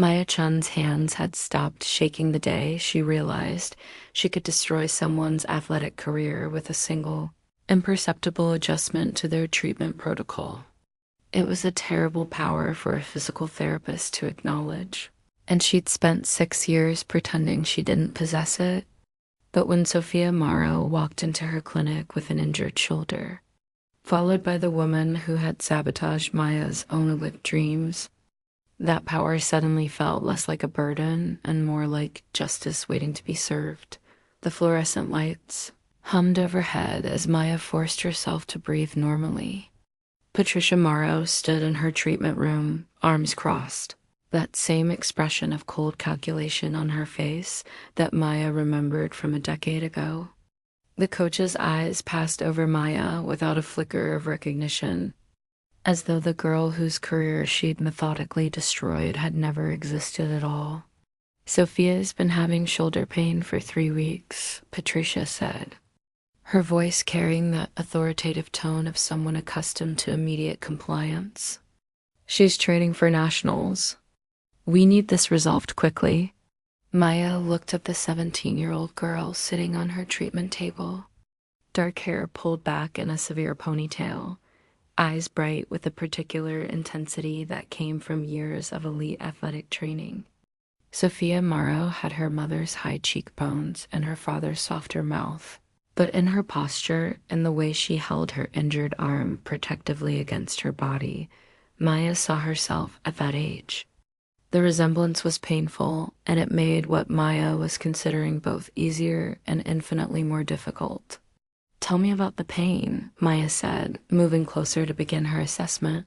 Maya Chen's hands had stopped shaking the day she realized she could destroy someone's athletic career with a single, imperceptible adjustment to their treatment protocol. It was a terrible power for a physical therapist to acknowledge, and she'd spent 6 years pretending she didn't possess it. But when Sophia Morrow walked into her clinic with an injured shoulder, followed by the woman who had sabotaged Maya's own dreams, that power suddenly felt less like a burden and more like justice waiting to be served. The fluorescent lights hummed overhead as Maya forced herself to breathe normally. Patricia Morrow stood in her treatment room, arms crossed, that same expression of cold calculation on her face that Maya remembered from a decade ago. The coach's eyes passed over Maya without a flicker of recognition, as though the girl whose career she'd methodically destroyed had never existed at all. "Sophia's been having shoulder pain for 3 weeks," Patricia said, her voice carrying the authoritative tone of someone accustomed to immediate compliance. "She's training for nationals. We need this resolved quickly." Maya looked at the 17-year-old girl sitting on her treatment table, dark hair pulled back in a severe ponytail, eyes bright with a particular intensity that came from years of elite athletic training. Sophia Morrow had her mother's high cheekbones and her father's softer mouth, but in her posture and the way she held her injured arm protectively against her body, Maya saw herself at that age. The resemblance was painful, and it made what Maya was considering both easier and infinitely more difficult. "Tell me about the pain," Maya said, moving closer to begin her assessment.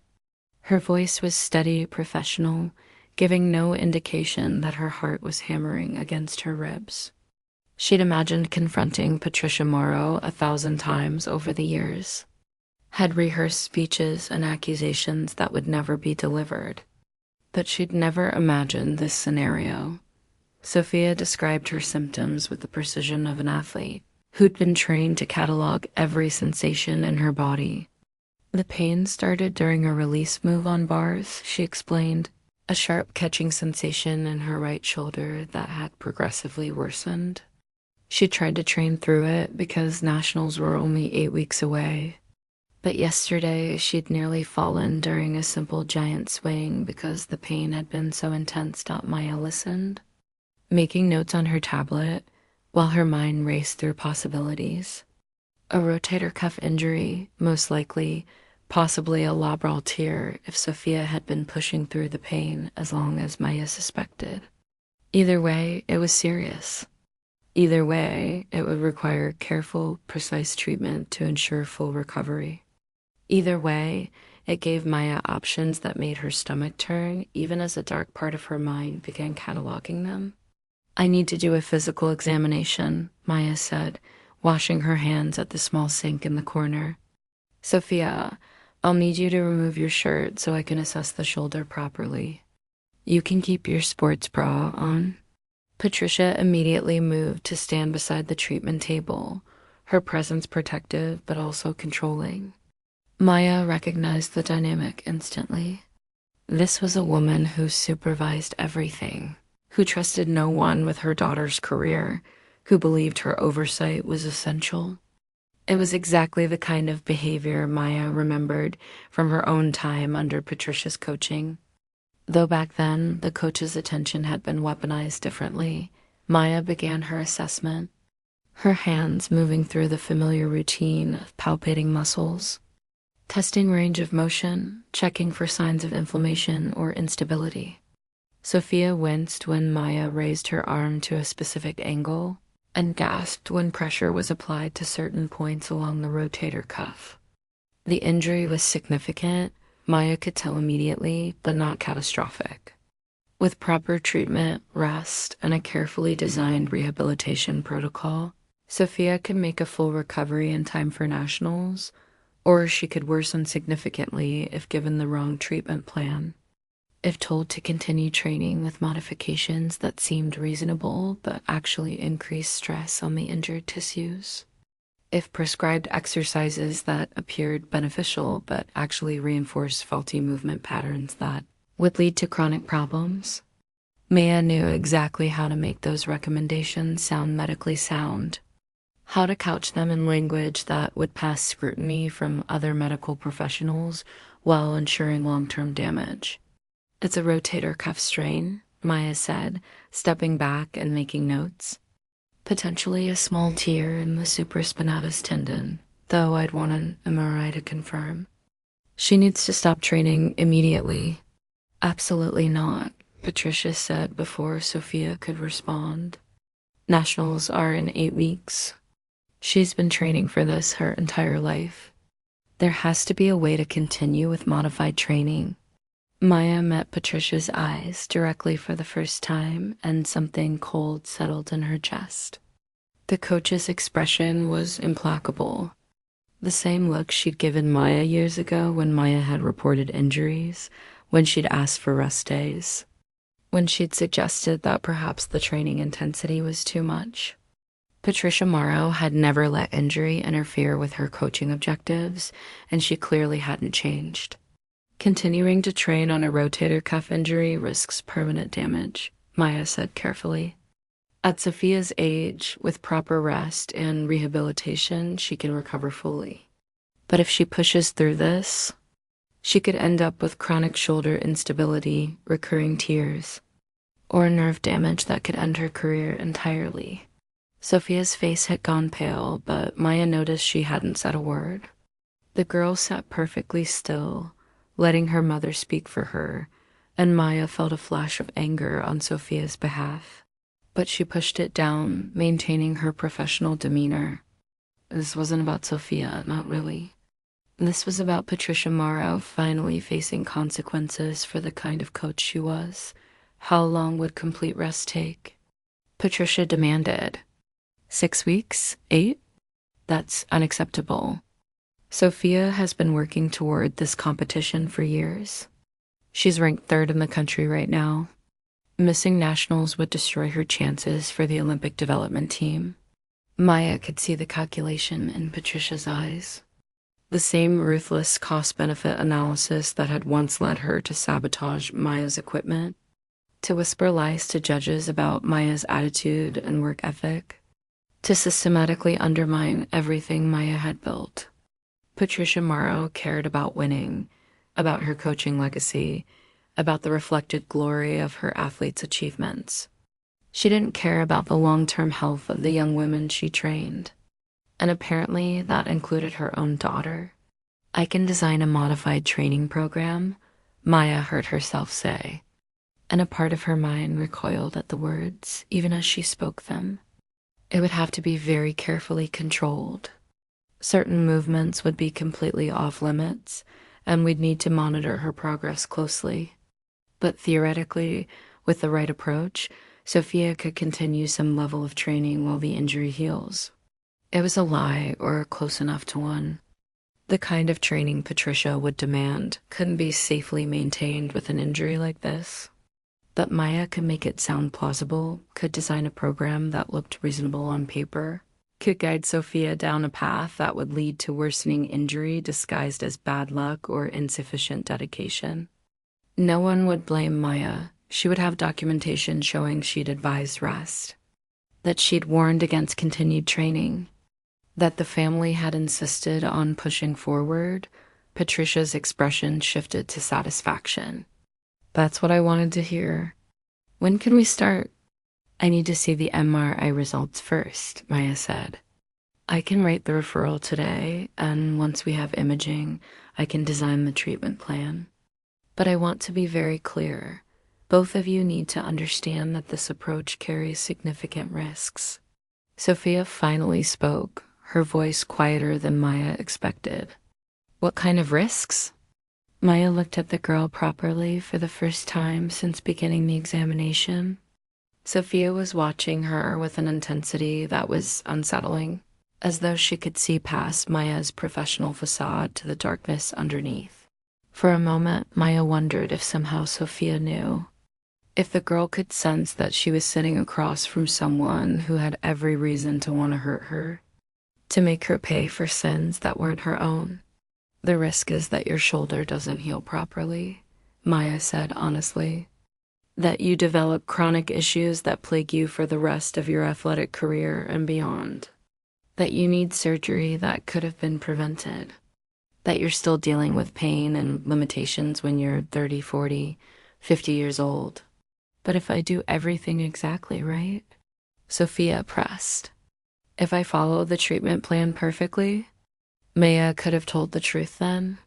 Her voice was steady, professional, giving no indication that her heart was hammering against her ribs. She'd imagined confronting Patricia Morrow 1,000 times over the years, had rehearsed speeches and accusations that would never be delivered. But she'd never imagined this scenario. Sophia described her symptoms with the precision of an athlete who'd been trained to catalog every sensation in her body. "The pain started during a release move on bars," she explained, a sharp catching sensation in her right shoulder that had progressively worsened. She tried to train through it because nationals were only 8 weeks away. But yesterday, she'd nearly fallen during a simple giant swing because the pain had been so intense. Maya listened, making notes on her tablet while her mind raced through possibilities. A rotator cuff injury, most likely, possibly a labral tear if Sophia had been pushing through the pain as long as Maya suspected. Either way, it was serious. Either way, it would require careful, precise treatment to ensure full recovery. Either way, it gave Maya options that made her stomach turn, even as a dark part of her mind began cataloging them. "I need to do a physical examination," Maya said, washing her hands at the small sink in the corner. "Sophia, I'll need you to remove your shirt so I can assess the shoulder properly. You can keep your sports bra on." Patricia immediately moved to stand beside the treatment table, her presence protective but also controlling. Maya recognized the dynamic instantly. This was a woman who supervised everything, who trusted no one with her daughter's career, who believed her oversight was essential. It was exactly the kind of behavior Maya remembered from her own time under Patricia's coaching. Though back then, the coach's attention had been weaponized differently, Maya began her assessment, her hands moving through the familiar routine of palpating muscles, testing range of motion, checking for signs of inflammation or instability. Sophia winced when Maya raised her arm to a specific angle and gasped when pressure was applied to certain points along the rotator cuff. The injury was significant, Maya could tell immediately, but not catastrophic. With proper treatment, rest, and a carefully designed rehabilitation protocol, Sophia could make a full recovery in time for nationals, or she could worsen significantly if given the wrong treatment plan. If told to continue training with modifications that seemed reasonable but actually increased stress on the injured tissues. If prescribed exercises that appeared beneficial but actually reinforced faulty movement patterns that would lead to chronic problems. Maya knew exactly how to make those recommendations sound medically sound, how to couch them in language that would pass scrutiny from other medical professionals while ensuring long-term damage. It's a rotator cuff strain, Maya said, stepping back and making notes. Potentially a small tear in the supraspinatus tendon, though I'd want an MRI to confirm. She needs to stop training immediately. Absolutely not, Patricia said before Sophia could respond. Nationals are in 8 weeks. She's been training for this her entire life. There has to be a way to continue with modified training. Maya met Patricia's eyes directly for the first time, and something cold settled in her chest. The coach's expression was implacable. The same look she'd given Maya years ago when Maya had reported injuries, when she'd asked for rest days, when she'd suggested that perhaps the training intensity was too much. Patricia Morrow had never let injury interfere with her coaching objectives, and she clearly hadn't changed. Continuing to train on a rotator cuff injury risks permanent damage, Maya said carefully. At Sophia's age, with proper rest and rehabilitation, she can recover fully. But if she pushes through this, she could end up with chronic shoulder instability, recurring tears, or nerve damage that could end her career entirely. Sophia's face had gone pale, but Maya noticed she hadn't said a word. The girl sat perfectly still, letting her mother speak for her, and Maya felt a flash of anger on Sophia's behalf. But she pushed it down, maintaining her professional demeanor. This wasn't about Sophia, not really. This was about Patricia Morrow finally facing consequences for the kind of coach she was. How long would complete rest take? Patricia demanded. 6 weeks? 8? That's unacceptable. Sophia has been working toward this competition for years. She's ranked 3rd in the country right now. Missing nationals would destroy her chances for the Olympic development team. Maya could see the calculation in Patricia's eyes. The same ruthless cost-benefit analysis that had once led her to sabotage Maya's equipment, to whisper lies to judges about Maya's attitude and work ethic, to systematically undermine everything Maya had built. Patricia Morrow cared about winning, about her coaching legacy, about the reflected glory of her athletes' achievements. She didn't care about the long-term health of the young women she trained, and apparently that included her own daughter. I can design a modified training program, Maya heard herself say, and a part of her mind recoiled at the words, even as she spoke them. It would have to be very carefully controlled. Certain movements would be completely off limits, and we'd need to monitor her progress closely. But theoretically, with the right approach, Sophia could continue some level of training while the injury heals. It was a lie, or close enough to one. The kind of training Patricia would demand couldn't be safely maintained with an injury like this. But Maya could make it sound plausible, could design a program that looked reasonable on paper, could guide Sophia down a path that would lead to worsening injury disguised as bad luck or insufficient dedication. No one would blame Maya. She would have documentation showing she'd advised rest, that she'd warned against continued training, that the family had insisted on pushing forward. Patricia's expression shifted to satisfaction. That's what I wanted to hear. When can we start? I need to see the MRI results first, Maya said. I can write the referral today, and once we have imaging, I can design the treatment plan. But I want to be very clear. Both of you need to understand that this approach carries significant risks. Sophia finally spoke, her voice quieter than Maya expected. What kind of risks? Maya looked at the girl properly for the first time since beginning the examination. Sophia was watching her with an intensity that was unsettling, as though she could see past Maya's professional facade to the darkness underneath. For a moment, Maya wondered if somehow Sophia knew. If the girl could sense that she was sitting across from someone who had every reason to want to hurt her, to make her pay for sins that weren't her own. The risk is that your shoulder doesn't heal properly, Maya said honestly. that you develop chronic issues that plague you for the rest of your athletic career and beyond, that you need surgery that could have been prevented, that you're still dealing with pain and limitations when you're 30, 40, 50 years old. But if I do everything exactly right, Sophia pressed. If I follow the treatment plan perfectly, Maya could have told the truth then,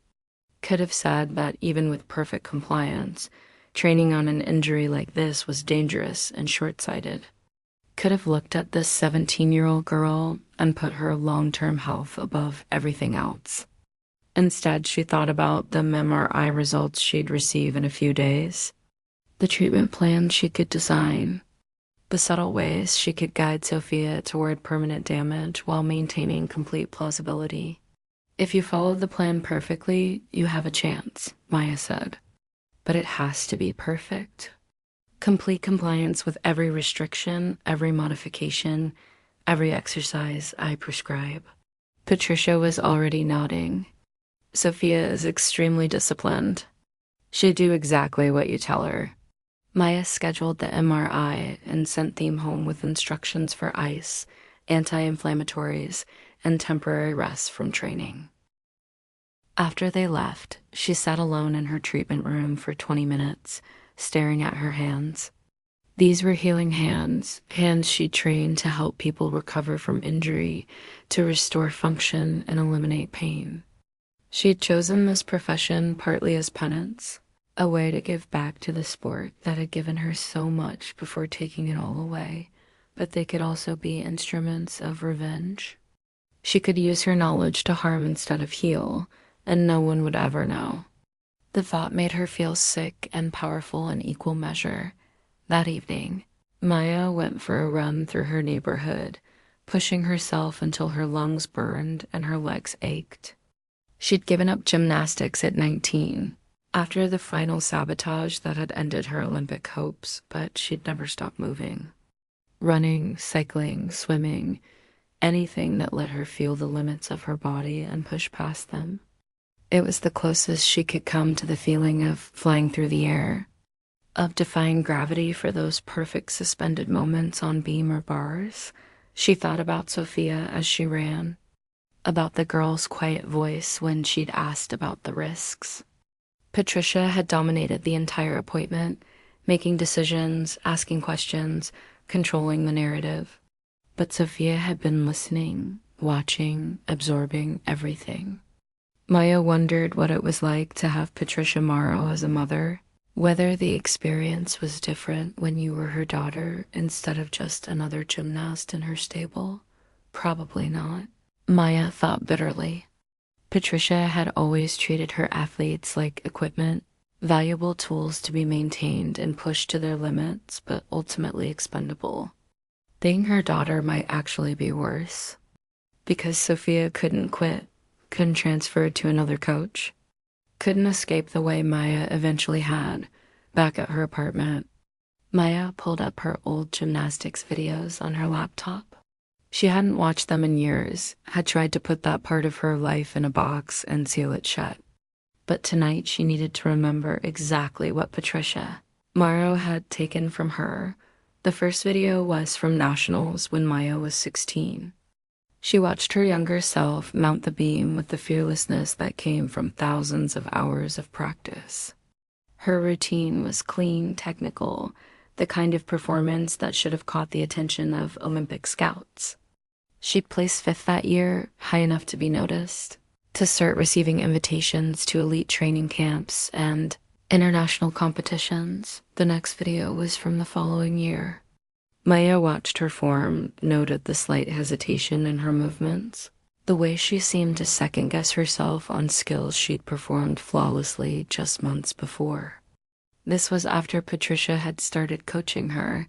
could have said that even with perfect compliance, training on an injury like this was dangerous and short-sighted. Could have looked at this 17-year-old girl and put her long-term health above everything else. Instead, she thought about the MRI results she'd receive in a few days, the treatment plan she could design, the subtle ways she could guide Sophia toward permanent damage while maintaining complete plausibility. If you follow the plan perfectly, you have a chance, Maya said. But it has to be perfect. Complete compliance with every restriction, every modification, every exercise I prescribe. Patricia was already nodding. Sophia is extremely disciplined. She'd do exactly what you tell her. Maya scheduled the MRI and sent them home with instructions for ice, anti-inflammatories, and temporary rest from training. After they left, she sat alone in her treatment room for 20 minutes, staring at her hands. These were healing hands she'd trained to help people recover from injury, to restore function and eliminate pain. She had chosen this profession partly as penance, a way to give back to the sport that had given her so much before taking it all away, but they could also be instruments of revenge. She could use her knowledge to harm instead of heal, and no one would ever know. The thought made her feel sick and powerful in equal measure. That evening, Maya went for a run through her neighborhood, pushing herself until her lungs burned and her legs ached. She'd given up gymnastics at 19, after the final sabotage that had ended her Olympic hopes, but she'd never stopped moving. Running, cycling, swimming, anything that let her feel the limits of her body and push past them. It was the closest she could come to the feeling of flying through the air, of defying gravity for those perfect suspended moments on beam or bars. She thought about Sophia as she ran, about the girl's quiet voice when she'd asked about the risks. Patricia had dominated the entire appointment, making decisions, asking questions, controlling the narrative. But Sophia had been listening, watching, absorbing everything. Maya wondered what it was like to have Patricia Morrow as a mother, whether the experience was different when you were her daughter instead of just another gymnast in her stable. Probably not, Maya thought bitterly. Patricia had always treated her athletes like equipment, valuable tools to be maintained and pushed to their limits, but ultimately expendable. Being her daughter might actually be worse, because Sophia couldn't quit, couldn't transfer to another coach, couldn't escape the way Maya eventually had, back at her apartment. Maya pulled up her old gymnastics videos on her laptop. She hadn't watched them in years, had tried to put that part of her life in a box and seal it shut. But tonight she needed to remember exactly what Patricia Morrow had taken from her. The first video was from Nationals when Maya was 16. She watched her younger self mount the beam with the fearlessness that came from thousands of hours of practice. Her routine was clean, technical, the kind of performance that should have caught the attention of Olympic scouts. She'd placed 5th that year, high enough to be noticed, to start receiving invitations to elite training camps and international competitions. The next video was from the following year. Maya watched her form, noted the slight hesitation in her movements, the way she seemed to second-guess herself on skills she'd performed flawlessly just months before. This was after Patricia had started coaching her,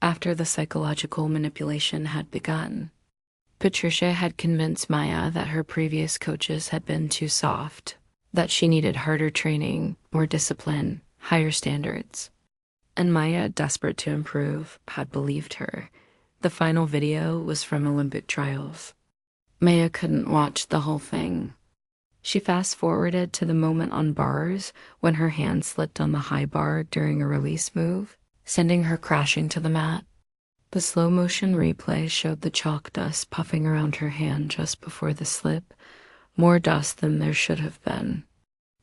after the psychological manipulation had begun. Patricia had convinced Maya that her previous coaches had been too soft, that she needed harder training, more discipline, higher standards. And Maya, desperate to improve, had believed her. The final video was from Olympic trials. Maya couldn't watch the whole thing. She fast-forwarded to the moment on bars when her hand slipped on the high bar during a release move. sending her crashing to the mat. The slow-motion replay showed the chalk dust puffing around her hand just before the slip, more dust than there should have been.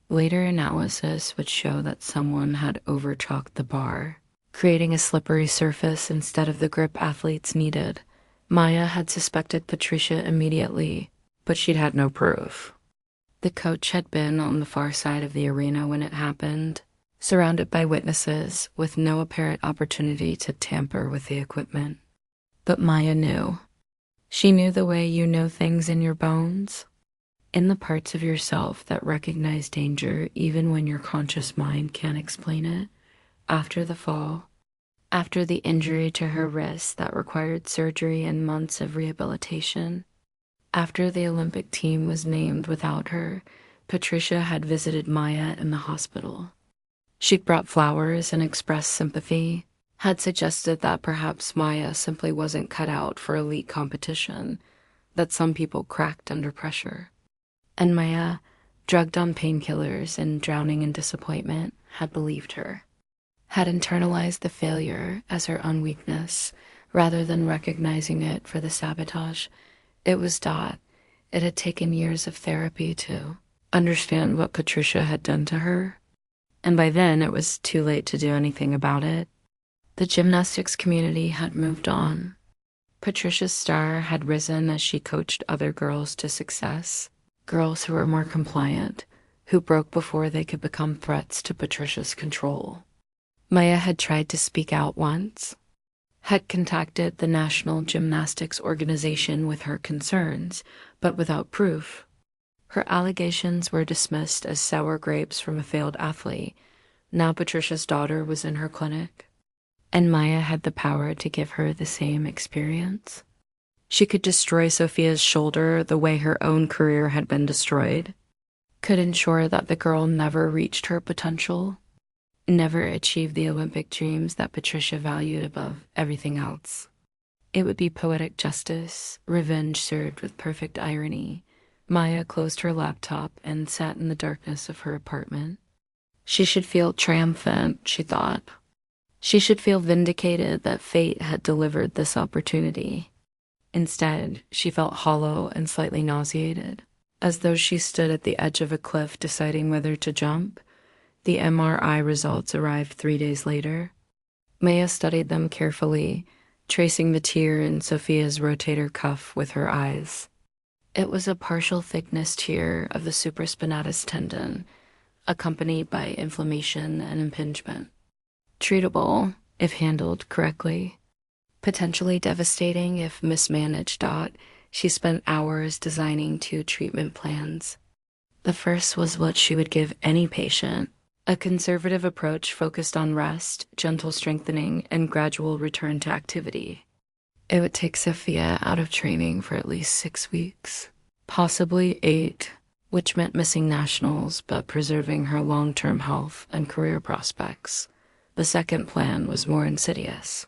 Later analysis would show that someone had over-chalked the bar, creating a slippery surface instead of the grip athletes needed. Maya had suspected Patricia immediately, but she'd had no proof. The coach had been on the far side of the arena when it happened, surrounded by witnesses with no apparent opportunity to tamper with the equipment. But Maya knew. She knew the way you know things in your bones. In the parts of yourself that recognize danger even when your conscious mind can't explain it. After the fall, after the injury to her wrist that required surgery and months of rehabilitation, after the Olympic team was named without her, Patricia had visited Maya in the hospital. She'd brought flowers and expressed sympathy, had suggested that perhaps Maya simply wasn't cut out for elite competition, that some people cracked under pressure. And Maya, drugged on painkillers and drowning in disappointment, had believed her, had internalized the failure as her own weakness rather than recognizing it for the sabotage. It was Dot. It had taken years of therapy to understand what Patricia had done to her, and by then it was too late to do anything about it. The gymnastics community had moved on. Patricia's star had risen as she coached other girls to success, girls who were more compliant, who broke before they could become threats to Patricia's control. Maya had tried to speak out once, had contacted the National Gymnastics Organization with her concerns, but without proof. Her allegations were dismissed as sour grapes from a failed athlete. Now Patricia's daughter was in her clinic, and Maya had the power to give her the same experience. She could destroy Sophia's shoulder the way her own career had been destroyed, could ensure that the girl never reached her potential, never achieved the Olympic dreams that Patricia valued above everything else. It would be poetic justice, revenge served with perfect irony. Maya closed her laptop and sat in the darkness of her apartment. She should feel triumphant, she thought. She should feel vindicated that fate had delivered this opportunity. Instead, she felt hollow and slightly nauseated, as though she stood at the edge of a cliff deciding whether to jump. The MRI results arrived 3 days later. Maya studied them carefully, tracing the tear in Sophia's rotator cuff with her eyes. It was a partial thickness tear of the supraspinatus tendon, accompanied by inflammation and impingement. Treatable, if handled correctly. Potentially devastating if mismanaged. She spent hours designing 2 treatment plans. The first was what she would give any patient, a conservative approach focused on rest, gentle strengthening, and gradual return to activity. It would take Sophia out of training for at least 6 weeks, possibly 8, which meant missing nationals but preserving her long-term health and career prospects. The second plan was more insidious.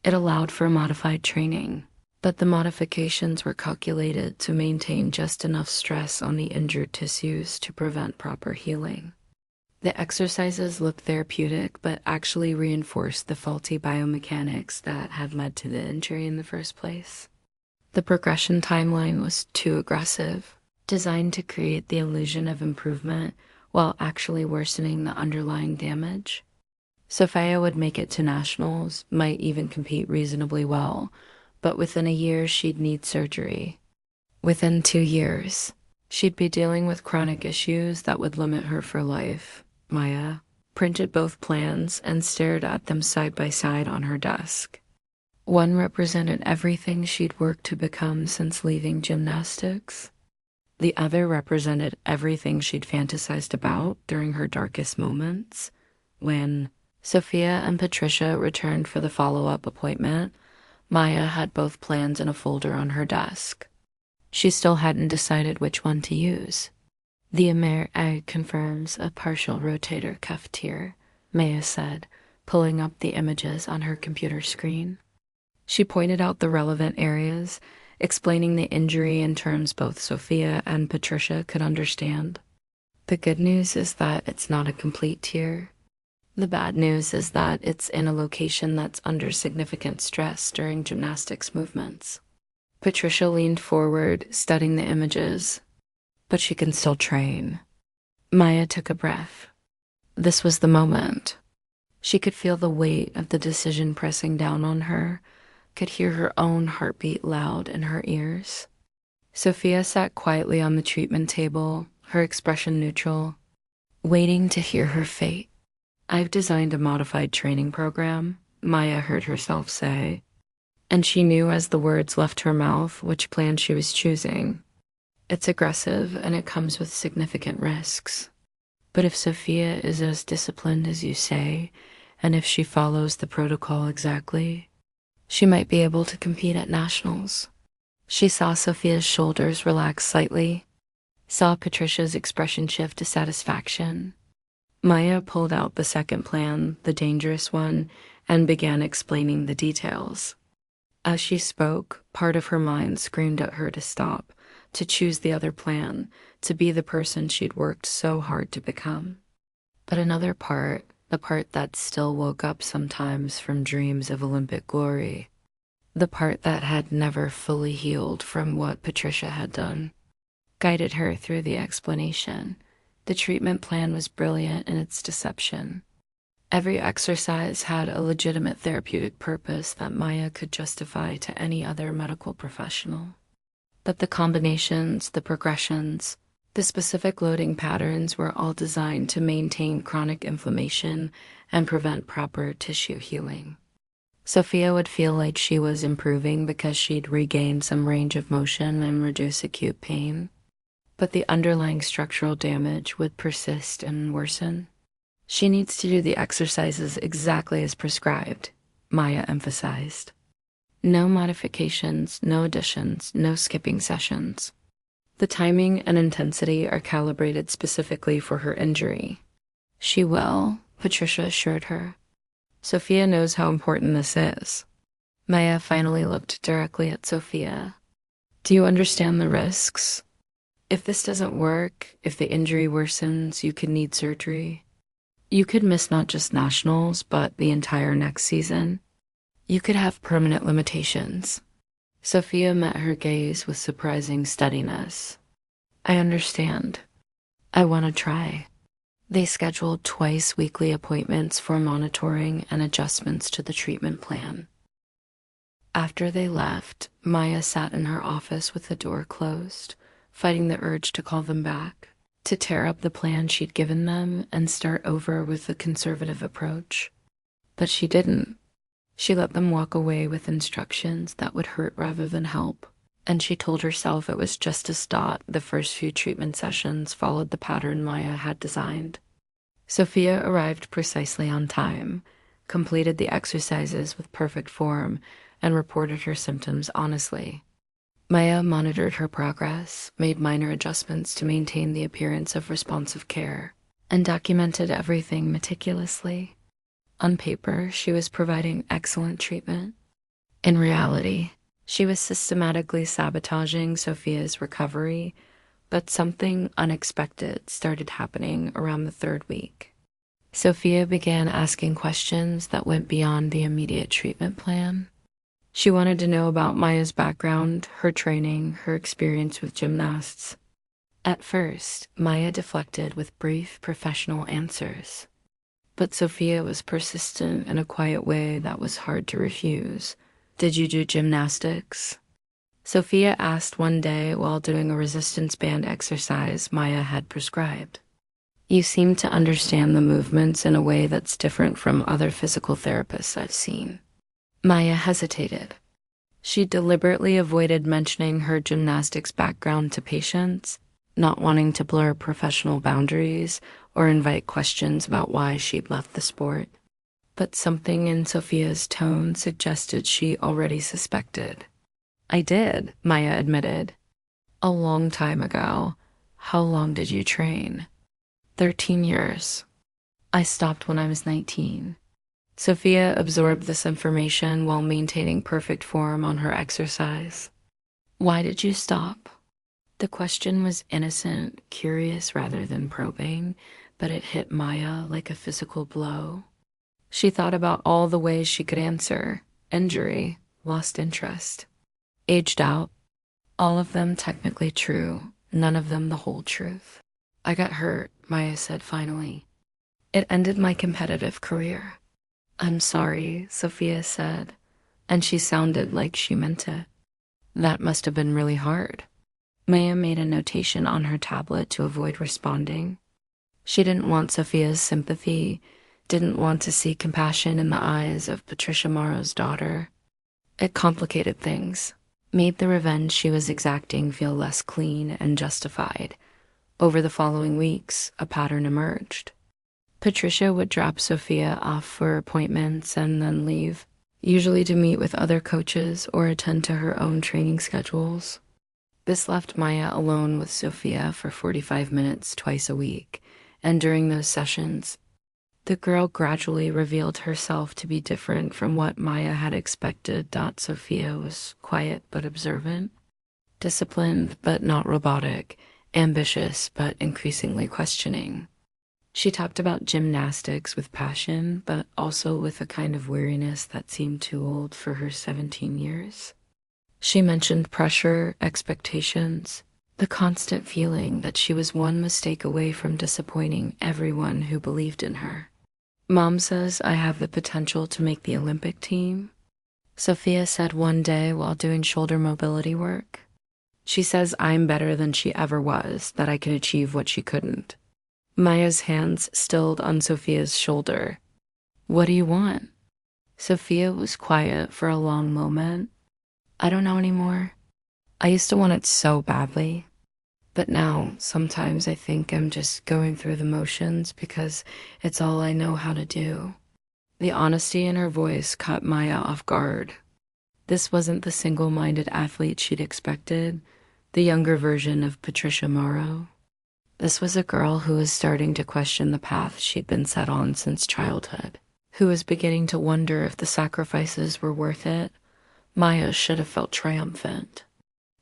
It allowed for modified training, but the modifications were calculated to maintain just enough stress on the injured tissues to prevent proper healing. The exercises looked therapeutic, but actually reinforced the faulty biomechanics that had led to the injury in the first place. The progression timeline was too aggressive, designed to create the illusion of improvement while actually worsening the underlying damage. Sophia would make it to nationals, might even compete reasonably well, but within a year she'd need surgery. Within 2 years, she'd be dealing with chronic issues that would limit her for life. Maya printed both plans and stared at them side by side on her desk. One represented everything she'd worked to become since leaving gymnastics. The other represented everything she'd fantasized about during her darkest moments. When Sophia and Patricia returned for the follow-up appointment, Maya had both plans in a folder on her desk. She still hadn't decided which one to use. The MRI confirms a partial rotator cuff tear, Maya said, pulling up the images on her computer screen. She pointed out the relevant areas, explaining the injury in terms both Sophia and Patricia could understand. The good news is that it's not a complete tear. The bad news is that it's in a location that's under significant stress during gymnastics movements. Patricia leaned forward, studying the images. But she can still train. Maya took a breath. This was the moment. She could feel the weight of the decision pressing down on her, could hear her own heartbeat loud in her ears. Sophia sat quietly on the treatment table, her expression neutral, waiting to hear her fate. I've designed a modified training program, Maya heard herself say, and she knew as the words left her mouth which plan she was choosing. It's aggressive and it comes with significant risks. But if Sophia is as disciplined as you say, and if she follows the protocol exactly, she might be able to compete at nationals. She saw Sophia's shoulders relax slightly, saw Patricia's expression shift to satisfaction. Maya pulled out the second plan, the dangerous one, and began explaining the details. As she spoke, part of her mind screamed at her to stop, to choose the other plan, to be the person she'd worked so hard to become. But another part, the part that still woke up sometimes from dreams of Olympic glory, the part that had never fully healed from what Patricia had done, guided her through the explanation. The treatment plan was brilliant in its deception. Every exercise had a legitimate therapeutic purpose that Maya could justify to any other medical professional. But the combinations, the progressions, the specific loading patterns were all designed to maintain chronic inflammation and prevent proper tissue healing. Sophia would feel like she was improving because she'd regained some range of motion and reduce acute pain. But the underlying structural damage would persist and worsen. She needs to do the exercises exactly as prescribed, Maya emphasized. No modifications, no additions, no skipping sessions. The timing and intensity are calibrated specifically for her injury. She will, Patricia assured her. Sophia knows how important this is. Maya finally looked directly at Sophia. Do you understand the risks? If this doesn't work, if the injury worsens, you could need surgery. You could miss not just nationals, but the entire next season. You could have permanent limitations. Sophia met her gaze with surprising steadiness. I understand. I want to try. They scheduled twice weekly appointments for monitoring and adjustments to the treatment plan. After they left, Maya sat in her office with the door closed, fighting the urge to call them back, to tear up the plan she'd given them and start over with a conservative approach. But she didn't. She let them walk away with instructions that would hurt rather than help, and she told herself it was just as the first few treatment sessions followed the pattern Maya had designed. Sophia arrived precisely on time, completed the exercises with perfect form, and reported her symptoms honestly. Maya monitored her progress, made minor adjustments to maintain the appearance of responsive care, and documented everything meticulously. On paper, she was providing excellent treatment. In reality, she was systematically sabotaging Sophia's recovery, but something unexpected started happening around the third week. Sophia began asking questions that went beyond the immediate treatment plan. She wanted to know about Maya's background, her training, her experience with gymnasts. At first, Maya deflected with brief, professional answers. But Sophia was persistent in a quiet way that was hard to refuse. Did you do gymnastics? Sophia asked one day while doing a resistance band exercise Maya had prescribed. You seem to understand the movements in a way that's different from other physical therapists I've seen. Maya hesitated. She deliberately avoided mentioning her gymnastics background to patients, not wanting to blur professional boundaries or invite questions about why she'd left the sport. But something in Sophia's tone suggested she already suspected. I did, Maya admitted. A long time ago. How long did you train? 13 years. I stopped when I was 19. Sophia absorbed this information while maintaining perfect form on her exercise. Why did you stop? The question was innocent, curious rather than probing, but it hit Maya like a physical blow. She thought about all the ways she could answer: injury, lost interest, aged out. All of them technically true, none of them the whole truth. I got hurt, Maya said finally. It ended my competitive career. I'm sorry, Sophia said, and she sounded like she meant it. That must have been really hard. Maya made a notation on her tablet to avoid responding. She didn't want Sophia's sympathy, didn't want to see compassion in the eyes of Patricia Morrow's daughter. It complicated things, made the revenge she was exacting feel less clean and justified. Over the following weeks, a pattern emerged. Patricia would drop Sophia off for appointments and then leave, usually to meet with other coaches or attend to her own training schedules. This left Maya alone with Sophia for 45 minutes twice a week, and during those sessions, the girl gradually revealed herself to be different from what Maya had expected. Sophia was quiet but observant, disciplined but not robotic, ambitious but increasingly questioning. She talked about gymnastics with passion, but also with a kind of weariness that seemed too old for her 17 years. She mentioned pressure, expectations, the constant feeling that she was one mistake away from disappointing everyone who believed in her. Mom says I have the potential to make the Olympic team, Sophia said one day while doing shoulder mobility work. She says I'm better than she ever was, that I can achieve what she couldn't. Maya's hands stilled on Sophia's shoulder. What do you want? Sophia was quiet for a long moment. I don't know anymore. I used to want it so badly. But now, sometimes I think I'm just going through the motions because it's all I know how to do. The honesty in her voice caught Maya off guard. This wasn't the single-minded athlete she'd expected, the younger version of Patricia Morrow. This was a girl who was starting to question the path she'd been set on since childhood, who was beginning to wonder if the sacrifices were worth it. Maya should have felt triumphant.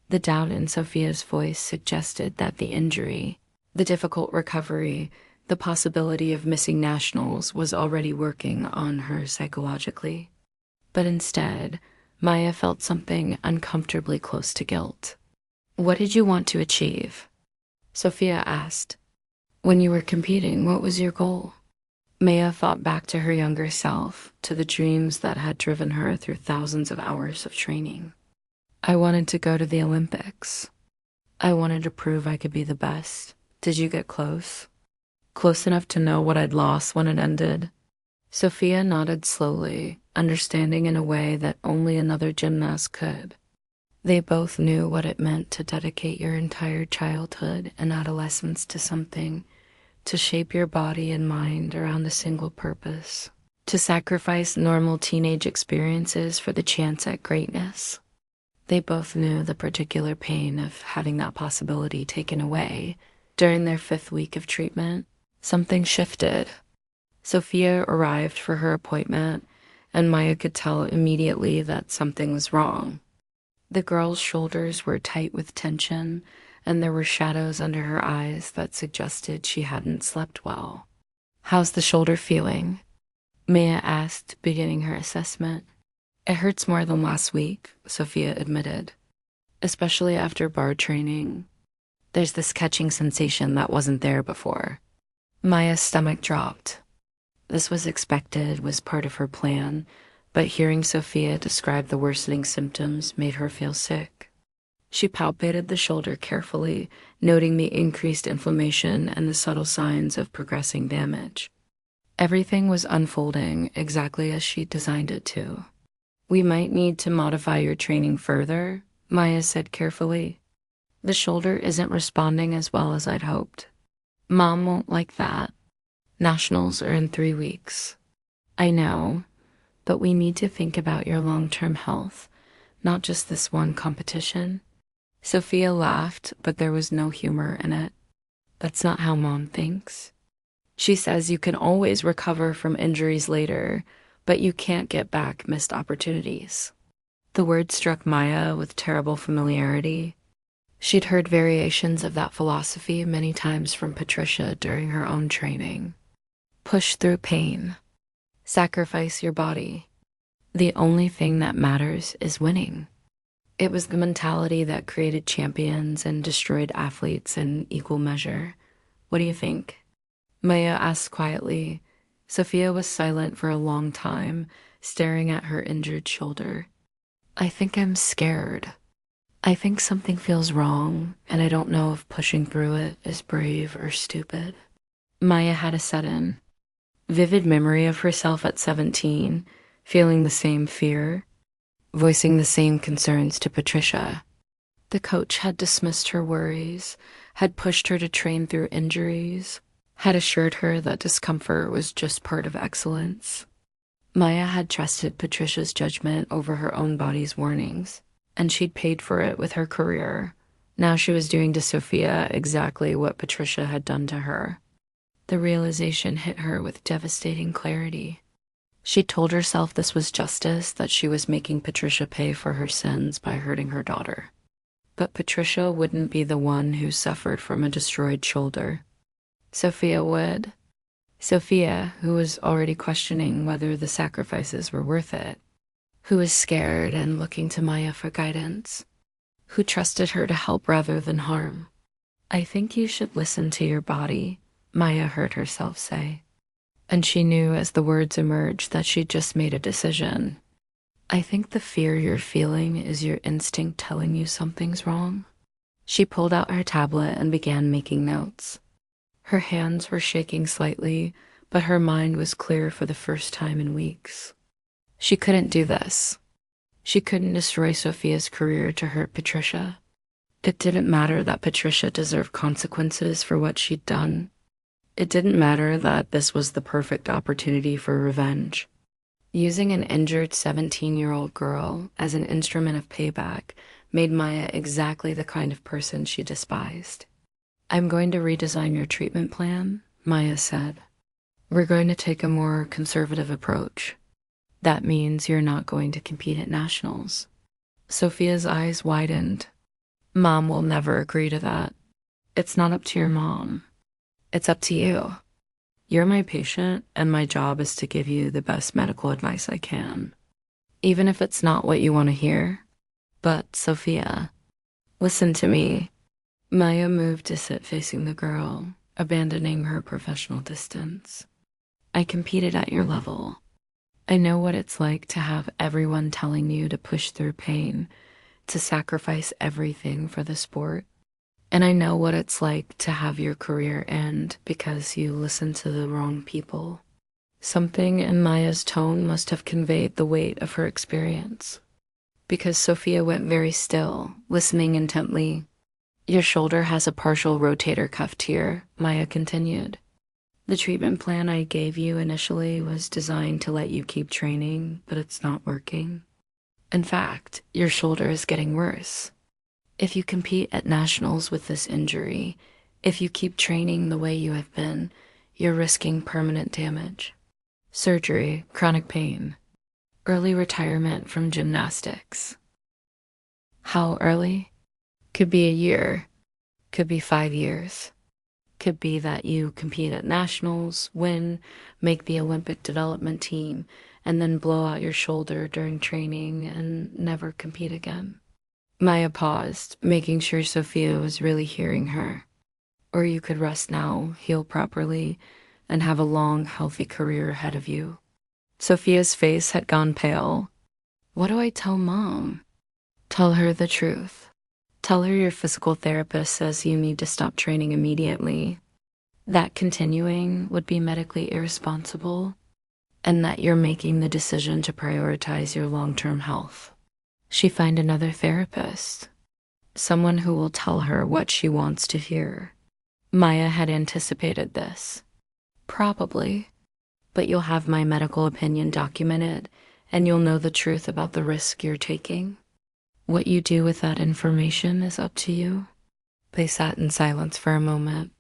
The doubt in Sophia's voice suggested that the injury, the difficult recovery, the possibility of missing nationals was already working on her psychologically. But instead, Maya felt something uncomfortably close to guilt. What did you want to achieve? Sophia asked. When you were competing, what was your goal? Maya thought back to her younger self, to the dreams that had driven her through thousands of hours of training. I wanted to go to the Olympics. I wanted to prove I could be the best. Did you get close? Close enough to know what I'd lost when it ended? Sophia nodded slowly, understanding in a way that only another gymnast could. They both knew what it meant to dedicate your entire childhood and adolescence to something, to shape your body and mind around a single purpose, to sacrifice normal teenage experiences for the chance at greatness. They both knew the particular pain of having that possibility taken away. During their 5th week of treatment, something shifted. Sophia arrived for her appointment, and Maya could tell immediately that something was wrong. The girl's shoulders were tight with tension, and there were shadows under her eyes that suggested she hadn't slept well. How's the shoulder feeling? Maya asked, beginning her assessment. It hurts more than last week, Sophia admitted, especially after bar training. There's this catching sensation that wasn't there before. Maya's stomach dropped. This was expected, was part of her plan, but hearing Sophia describe the worsening symptoms made her feel sick. She palpated the shoulder carefully, noting the increased inflammation and the subtle signs of progressing damage. Everything was unfolding exactly as she designed it to. We might need to modify your training further, Maya said carefully. The shoulder isn't responding as well as I'd hoped. Mom won't like that. Nationals are in 3 weeks. I know, but we need to think about your long-term health, not just this one competition. Sophia laughed, but there was no humor in it. That's not how Mom thinks. She says you can always recover from injuries later, but you can't get back missed opportunities. The word struck Maya with terrible familiarity. She'd heard variations of that philosophy many times from Patricia during her own training. Push through pain. Sacrifice your body. The only thing that matters is winning. It was the mentality that created champions and destroyed athletes in equal measure. What do you think? Maya asked quietly. Sophia was silent for a long time, staring at her injured shoulder. I think I'm scared. I think something feels wrong, and I don't know if pushing through it is brave or stupid. Maya had a sudden, vivid memory of herself at 17, feeling the same fear, voicing the same concerns to Patricia. The coach had dismissed her worries, had pushed her to train through injuries, had assured her that discomfort was just part of excellence. Maya had trusted Patricia's judgment over her own body's warnings, and she'd paid for it with her career. Now she was doing to Sophia exactly what Patricia had done to her. The realization hit her with devastating clarity. She told herself this was justice, that she was making Patricia pay for her sins by hurting her daughter. But Patricia wouldn't be the one who suffered from a destroyed shoulder. Sophia would. Sophia, who was already questioning whether the sacrifices were worth it, who was scared and looking to Maya for guidance, who trusted her to help rather than harm. I think you should listen to your body, Maya heard herself say. And she knew as the words emerged that she'd just made a decision. I think the fear you're feeling is your instinct telling you something's wrong. She pulled out her tablet and began making notes. Her hands were shaking slightly, but her mind was clear for the first time in weeks. She couldn't do this. She couldn't destroy Sophia's career to hurt Patricia. It didn't matter that Patricia deserved consequences for what she'd done. It didn't matter that this was the perfect opportunity for revenge. Using an injured 17-year-old girl as an instrument of payback made Maya exactly the kind of person she despised. I'm going to redesign your treatment plan, Maya said. We're going to take a more conservative approach. That means you're not going to compete at nationals. Sophia's eyes widened. Mom will never agree to that. It's not up to your mom. It's up to you. You're my patient, and my job is to give you the best medical advice I can, even if it's not what you want to hear. But, Sophia, listen to me. Maya moved to sit facing the girl, abandoning her professional distance. I competed at your level. I know what it's like to have everyone telling you to push through pain, to sacrifice everything for the sport. And I know what it's like to have your career end because you listened to the wrong people. Something in Maya's tone must have conveyed the weight of her experience, because Sophia went very still, listening intently. Your shoulder has a partial rotator cuff tear, Maya continued. The treatment plan I gave you initially was designed to let you keep training, but it's not working. In fact, your shoulder is getting worse. If you compete at nationals with this injury, if you keep training the way you have been, you're risking permanent damage. Surgery, chronic pain, early retirement from gymnastics. How early? Could be a year, could be 5 years. Could be that you compete at nationals, win, make the Olympic development team, and then blow out your shoulder during training and never compete again. Maya paused, making sure Sophia was really hearing her. Or you could rest now, heal properly, and have a long, healthy career ahead of you. Sophia's face had gone pale. What do I tell Mom? Tell her the truth. Tell her your physical therapist says you need to stop training immediately, that continuing would be medically irresponsible, and that you're making the decision to prioritize your long-term health. She find another therapist, someone who will tell her what she wants to hear. Maya had anticipated this. Probably, but you'll have my medical opinion documented, and you'll know the truth about the risk you're taking. What you do with that information is up to you. They sat in silence for a moment.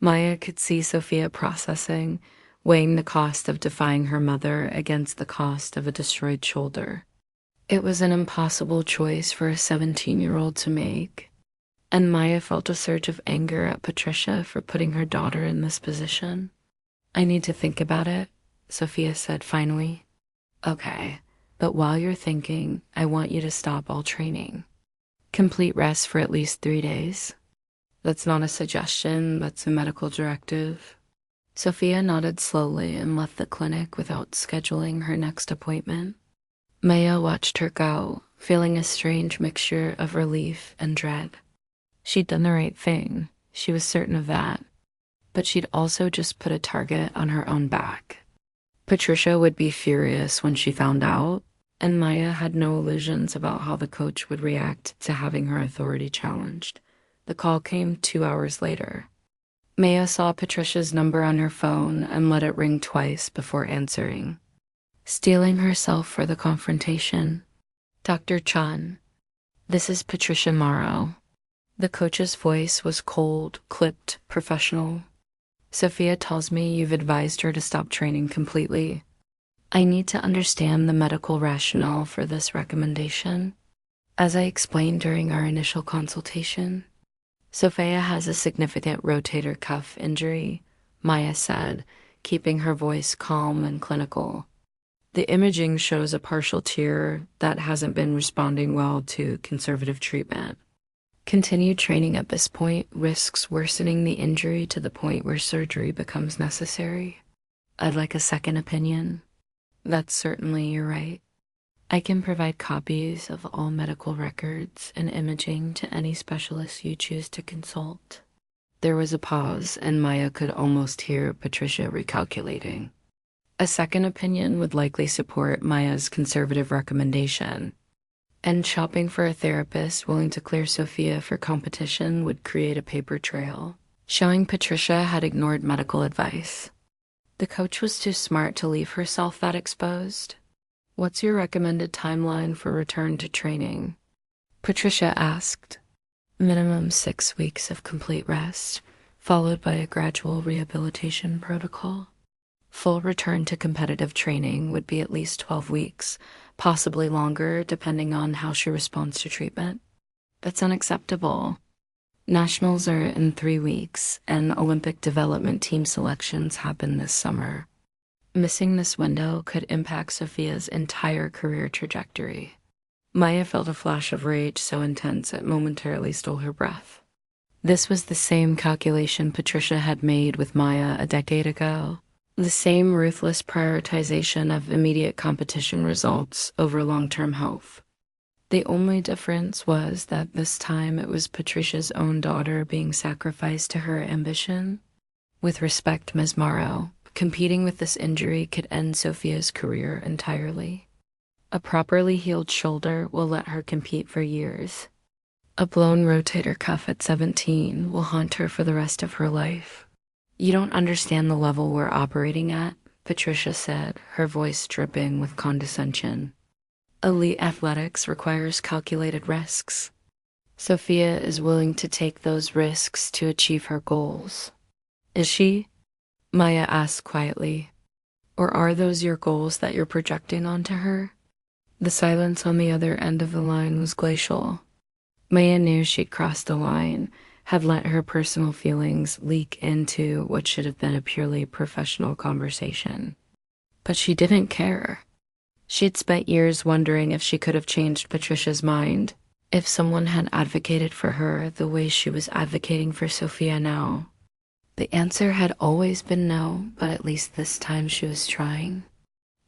Maya could see Sophia processing, weighing the cost of defying her mother against the cost of a destroyed shoulder. It was an impossible choice for a 17-year-old to make. And Maya felt a surge of anger at Patricia for putting her daughter in this position. I need to think about it, Sophia said finally. Okay, but while you're thinking, I want you to stop all training. Complete rest for at least 3 days. That's not a suggestion, that's a medical directive. Sophia nodded slowly and left the clinic without scheduling her next appointment. Maya watched her go, feeling a strange mixture of relief and dread. She'd done the right thing, she was certain of that, but she'd also just put a target on her own back. Patricia would be furious when she found out, and Maya had no illusions about how the coach would react to having her authority challenged. The call came 2 hours later. Maya saw Patricia's number on her phone and let it ring twice before answering. Steeling herself for the confrontation. Dr. Chen, this is Patricia Morrow. The coach's voice was cold, clipped, professional. Sophia tells me you've advised her to stop training completely. I need to understand the medical rationale for this recommendation. As I explained during our initial consultation, Sophia has a significant rotator cuff injury, Maya said, keeping her voice calm and clinical. The imaging shows a partial tear that hasn't been responding well to conservative treatment. Continued training at this point risks worsening the injury to the point where surgery becomes necessary. I'd like a second opinion. That's certainly your right. I can provide copies of all medical records and imaging to any specialist you choose to consult. There was a pause, and Maya could almost hear Patricia recalculating. A second opinion would likely support Maya's conservative recommendation, and shopping for a therapist willing to clear Sophia for competition would create a paper trail, showing Patricia had ignored medical advice. The coach was too smart to leave herself that exposed. What's your recommended timeline for return to training? Patricia asked. Minimum 6 weeks of complete rest, followed by a gradual rehabilitation protocol. Full return to competitive training would be at least 12 weeks, possibly longer depending on how she responds to treatment. That's unacceptable. Nationals are in 3 weeks, and Olympic development team selections happen this summer. Missing this window could impact Sophia's entire career trajectory. Maya felt a flash of rage so intense it momentarily stole her breath. This was the same calculation Patricia had made with Maya a decade ago. The same ruthless prioritization of immediate competition results over long-term health. The only difference was that this time it was Patricia's own daughter being sacrificed to her ambition. With respect, Ms. Morrow, competing with this injury could end Sophia's career entirely. A properly healed shoulder will let her compete for years. A blown rotator cuff at 17 will haunt her for the rest of her life. You don't understand the level we're operating at, Patricia said, her voice dripping with condescension. Elite athletics requires calculated risks. Sophia is willing to take those risks to achieve her goals. Is she? Maya asked quietly. Or are those your goals that you're projecting onto her? The silence on the other end of the line was glacial. Maya knew she'd crossed the line, had let her personal feelings leak into what should have been a purely professional conversation. But she didn't care. She'd spent years wondering if she could have changed Patricia's mind, if someone had advocated for her the way she was advocating for Sophia now. The answer had always been no, but at least this time she was trying.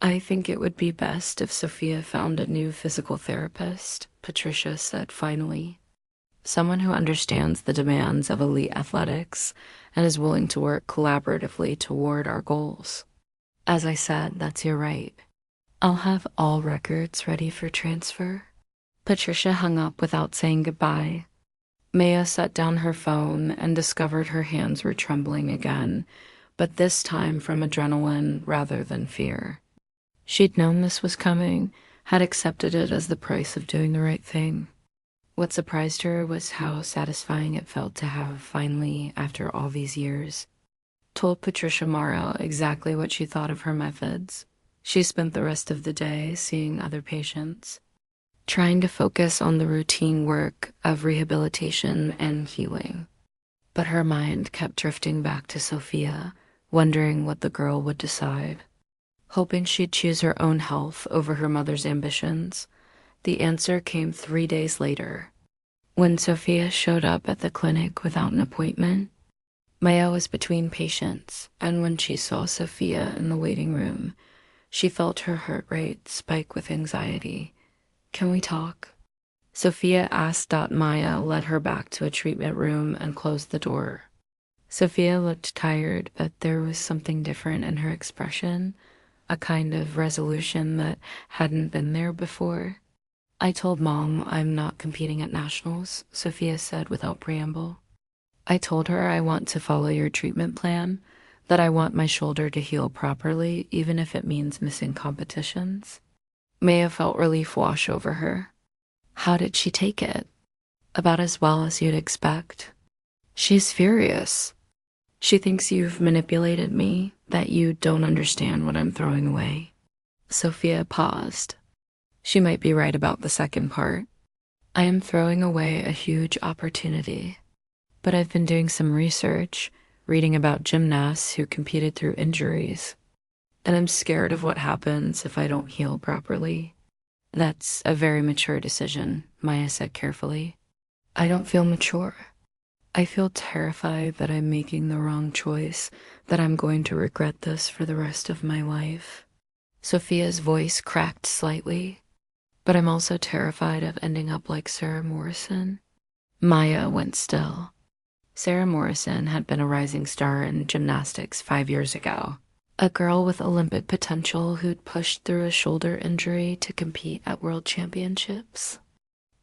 I think it would be best if Sophia found a new physical therapist, Patricia said finally. Someone who understands the demands of elite athletics and is willing to work collaboratively toward our goals. As I said, that's your right. I'll have all records ready for transfer. Patricia hung up without saying goodbye. Maya set down her phone and discovered her hands were trembling again, but this time from adrenaline rather than fear. She'd known this was coming, had accepted it as the price of doing the right thing. What surprised her was how satisfying it felt to have finally, after all these years, told Patricia Morrow exactly what she thought of her methods. She spent the rest of the day seeing other patients. trying to focus on the routine work of rehabilitation and healing. But her mind kept drifting back to Sophia, wondering what the girl would decide. Hoping she'd choose her own health over her mother's ambitions, the answer came 3 days later. When Sophia showed up at the clinic without an appointment, Maya was between patients, and when she saw Sophia in the waiting room, she felt her heart rate spike with anxiety. "Can we talk?" Sophia asked. Maya led her back to a treatment room and closed the door. Sophia looked tired, but there was something different in her expression, a kind of resolution that hadn't been there before. "I told Mom I'm not competing at nationals," Sophia said without preamble. "I told her I want to follow your treatment plan, that I want my shoulder to heal properly, even if it means missing competitions." Maya felt relief wash over her. How did she take it? About as well as you'd expect. She's furious. She thinks you've manipulated me, that you don't understand what I'm throwing away. Sophia paused. She might be right about the second part. I am throwing away a huge opportunity. But I've been doing some research, reading about gymnasts who competed through injuries. And I'm scared of what happens if I don't heal properly. That's a very mature decision, Maya said carefully. I don't feel mature. I feel terrified that I'm making the wrong choice, that I'm going to regret this for the rest of my life. Sophia's voice cracked slightly. But I'm also terrified of ending up like Sarah Morrison. Maya went still. Sarah Morrison had been a rising star in gymnastics 5 years ago. A girl with Olympic potential who'd pushed through a shoulder injury to compete at world championships.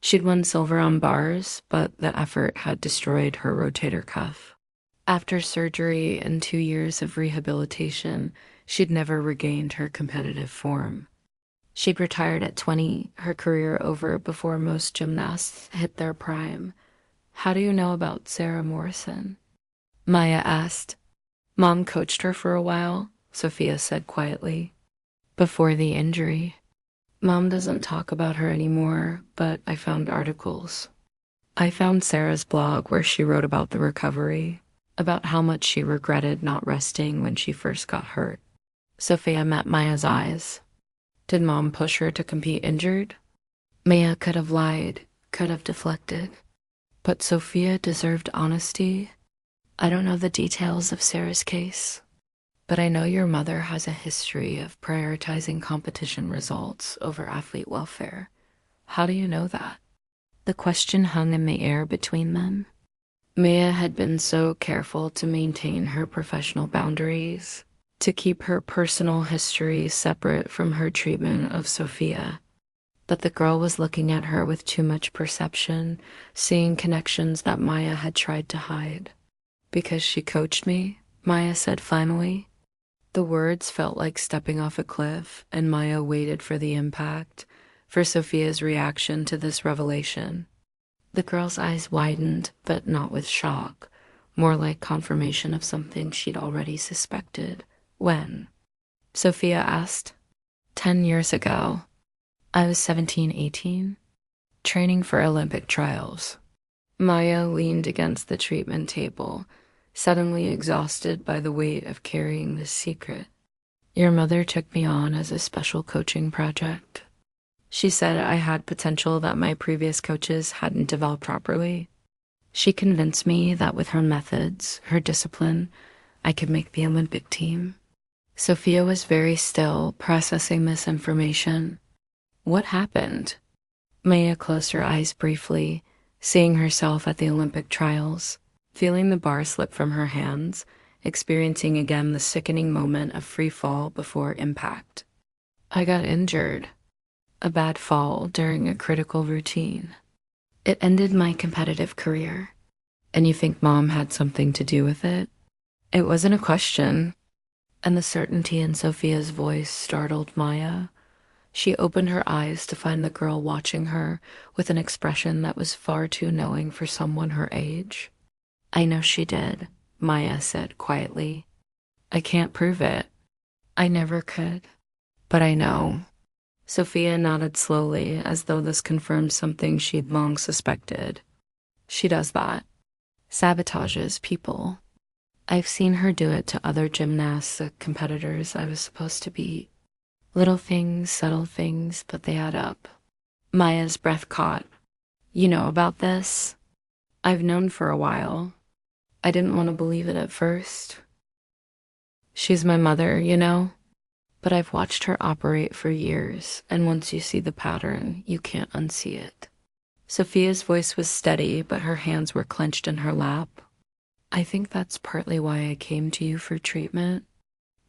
She'd won silver on bars, but the effort had destroyed her rotator cuff. After surgery and 2 years of rehabilitation, she'd never regained her competitive form. She'd retired at 20, her career over before most gymnasts hit their prime. How do you know about Sarah Morrison? Maya asked. Mom coached her for a while, Sophia said quietly. Before the injury. Mom doesn't talk about her anymore, but I found articles. I found Sarah's blog where she wrote about the recovery, about how much she regretted not resting when she first got hurt. Sophia met Maya's eyes. Did Mom push her to compete injured? Maya could have lied, could have deflected. But Sophia deserved honesty. I don't know the details of Sarah's case, but I know your mother has a history of prioritizing competition results over athlete welfare. How do you know that? The question hung in the air between them. Maya had been so careful to maintain her professional boundaries, to keep her personal history separate from her treatment of Sophia. But the girl was looking at her with too much perception, seeing connections that Maya had tried to hide. Because she coached me, Maya said finally. The words felt like stepping off a cliff, and Maya waited for the impact, for Sophia's reaction to this revelation. The girl's eyes widened, but not with shock, more like confirmation of something she'd already suspected. When? Sophia asked. 10 years ago. I was 17, 18, training for Olympic trials. Maya leaned against the treatment table, suddenly exhausted by the weight of carrying this secret. Your mother took me on as a special coaching project. She said I had potential that my previous coaches hadn't developed properly. She convinced me that with her methods, her discipline, I could make the Olympic team. Sophia was very still, processing this information. What happened? Maya closed her eyes briefly, seeing herself at the Olympic trials, feeling the bar slip from her hands, experiencing again the sickening moment of free fall before impact. I got injured. A bad fall during a critical routine. It ended my competitive career. And you think Mom had something to do with it? It wasn't a question. And the certainty in Sophia's voice startled Maya. She opened her eyes to find the girl watching her with an expression that was far too knowing for someone her age. I know she did, Maya said quietly. I can't prove it. I never could. But I know. Sophia nodded slowly, as though this confirmed something she'd long suspected. She does that. Sabotages people. I've seen her do it to other gymnasts, competitors I was supposed to beat. Little things, subtle things, but they add up. Maya's breath caught. You know about this? I've known for a while. I didn't want to believe it at first. She's my mother, you know? But I've watched her operate for years, and once you see the pattern, you can't unsee it. Sophia's voice was steady, but her hands were clenched in her lap. I think that's partly why I came to you for treatment.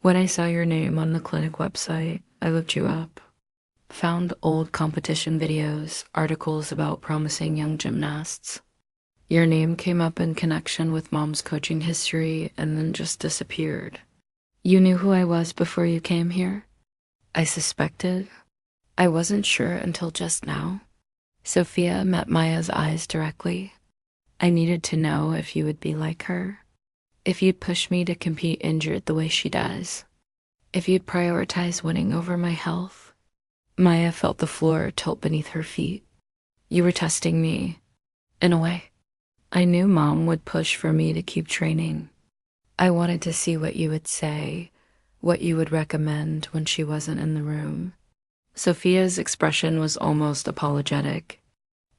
When I saw your name on the clinic website, I looked you up. Found old competition videos, articles about promising young gymnasts. Your name came up in connection with Mom's coaching history and then just disappeared. You knew who I was before you came here? I suspected. I wasn't sure until just now. Sophia met Maya's eyes directly. I needed to know if you would be like her. If you'd push me to compete injured the way she does. If you'd prioritize winning over my health. Maya felt the floor tilt beneath her feet. You were testing me, in a way. I knew Mom would push for me to keep training. I wanted to see what you would say, what you would recommend when she wasn't in the room. Sophia's expression was almost apologetic.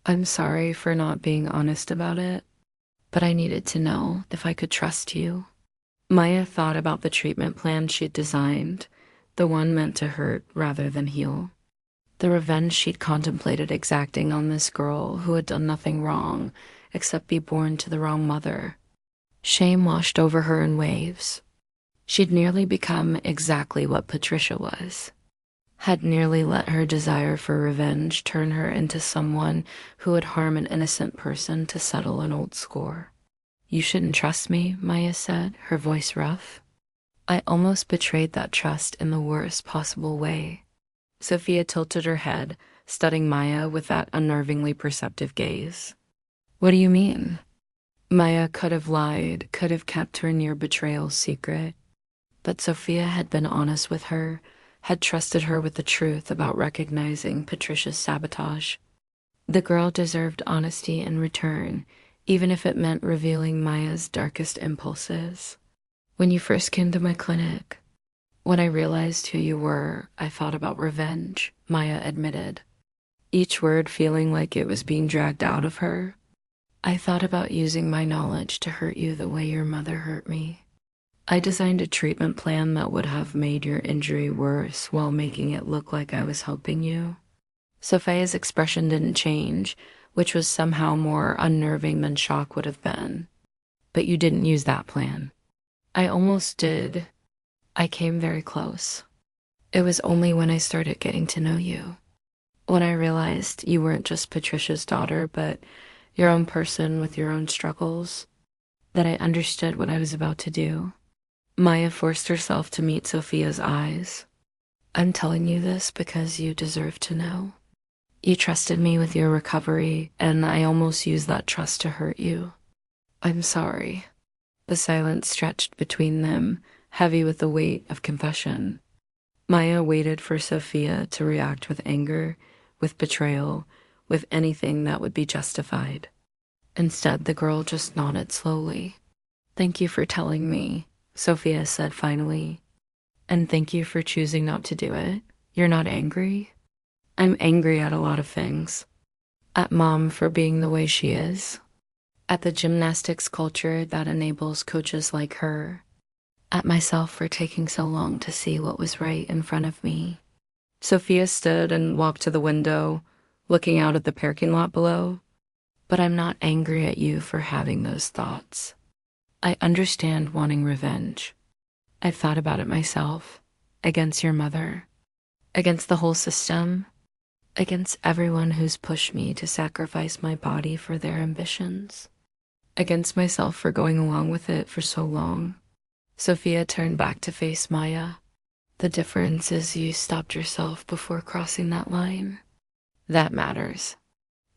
I'm sorry for not being honest about it, but I needed to know if I could trust you. Maya thought about the treatment plan she'd designed, the one meant to hurt rather than heal. The revenge she'd contemplated exacting on this girl who had done nothing wrong except be born to the wrong mother. Shame washed over her in waves. She'd nearly become exactly what Patricia was. Had nearly let her desire for revenge turn her into someone who would harm an innocent person to settle an old score. You shouldn't trust me, Maya said, her voice rough. I almost betrayed that trust in the worst possible way. Sophia tilted her head, studying Maya with that unnervingly perceptive gaze. What do you mean? Maya could have lied, could have kept her near betrayal secret. But Sophia had been honest with her, had trusted her with the truth about recognizing Patricia's sabotage. The girl deserved honesty in return, even if it meant revealing Maya's darkest impulses. When you first came to my clinic, when I realized who you were, I thought about revenge, Maya admitted, each word feeling like it was being dragged out of her. I thought about using my knowledge to hurt you the way your mother hurt me. I designed a treatment plan that would have made your injury worse while making it look like I was helping you. Sophia's expression didn't change, which was somehow more unnerving than shock would have been. But you didn't use that plan. I almost did. I came very close. It was only when I started getting to know you, when I realized you weren't just Patricia's daughter, but your own person with your own struggles, that I understood what I was about to do. Maya forced herself to meet Sophia's eyes. I'm telling you this because you deserve to know. You trusted me with your recovery, and I almost used that trust to hurt you. I'm sorry. The silence stretched between them, heavy with the weight of confession. Maya waited for Sophia to react with anger, with betrayal, with anything that would be justified. Instead, the girl just nodded slowly. Thank you for telling me, Sophia said finally. And thank you for choosing not to do it. You're not angry? I'm angry at a lot of things. At Mom for being the way she is. At the gymnastics culture that enables coaches like her. At myself for taking so long to see what was right in front of me. Sophia stood and walked to the window, looking out at the parking lot below. But I'm not angry at you for having those thoughts. I understand wanting revenge. I've thought about it myself, against your mother, against the whole system, against everyone who's pushed me to sacrifice my body for their ambitions, against myself for going along with it for so long. Sophia turned back to face Maya. The difference is you stopped yourself before crossing that line. That matters.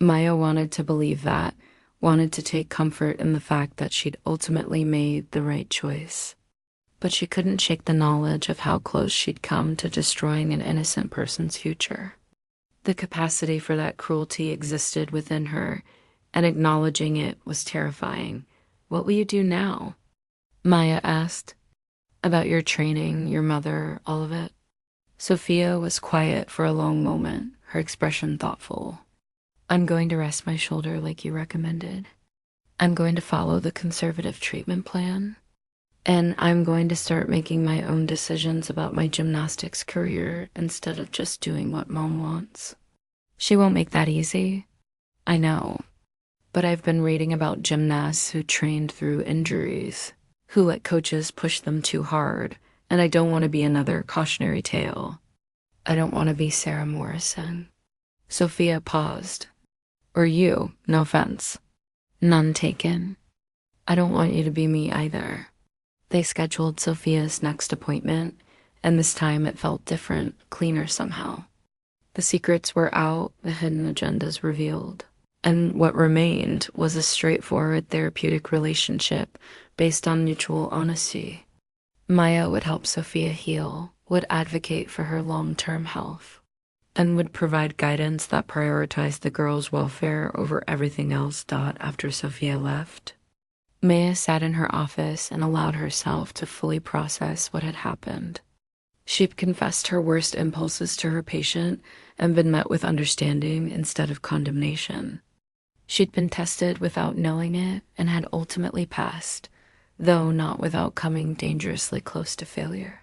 Maya wanted to believe that, wanted to take comfort in the fact that she'd ultimately made the right choice. but she couldn't shake the knowledge of how close she'd come to destroying an innocent person's future. The capacity for that cruelty existed within her, and acknowledging it was terrifying. "What will you do now?" Maya asked. "About your training, your mother, all of it?" Sophia was quiet for a long moment, her expression thoughtful. "I'm going to rest my shoulder like you recommended. I'm going to follow the conservative treatment plan. And I'm going to start making my own decisions about my gymnastics career instead of just doing what Mom wants." "She won't make that easy." "I know. But I've been reading about gymnasts who trained through injuries, who let coaches push them too hard, and I don't want to be another cautionary tale. I don't want to be Sarah Morrison." Sophia paused. "Or you, no offense." "None taken. I don't want you to be me either." They scheduled Sophia's next appointment, and this time it felt different, cleaner somehow. The secrets were out, the hidden agendas revealed, and what remained was a straightforward therapeutic relationship based on mutual honesty. Maya would help Sophia heal, would advocate for her long-term health, and would provide guidance that prioritized the girl's welfare over everything else. After Sophia left, Maya sat in her office and allowed herself to fully process what had happened. She'd confessed her worst impulses to her patient and been met with understanding instead of condemnation. She'd been tested without knowing it and had ultimately passed, though not without coming dangerously close to failure.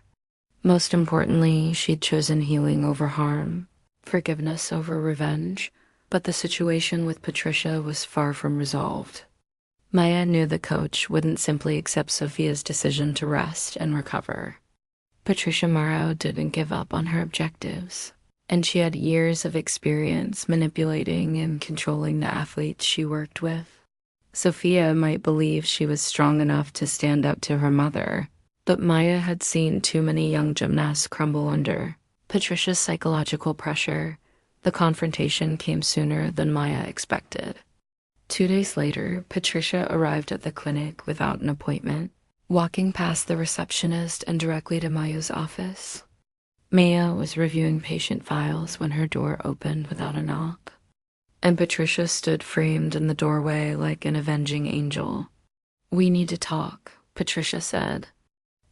Most importantly, she'd chosen healing over harm, forgiveness over revenge, but the situation with Patricia was far from resolved. Maya knew the coach wouldn't simply accept Sophia's decision to rest and recover. Patricia Morrow didn't give up on her objectives, and she had years of experience manipulating and controlling the athletes she worked with. Sophia might believe she was strong enough to stand up to her mother, but Maya had seen too many young gymnasts crumble under Patricia's psychological pressure. The confrontation came sooner than Maya expected. 2 days later, Patricia arrived at the clinic without an appointment, walking past the receptionist and directly to Maya's office. Maya was reviewing patient files when her door opened without a knock, and Patricia stood framed in the doorway like an avenging angel. "We need to talk," Patricia said,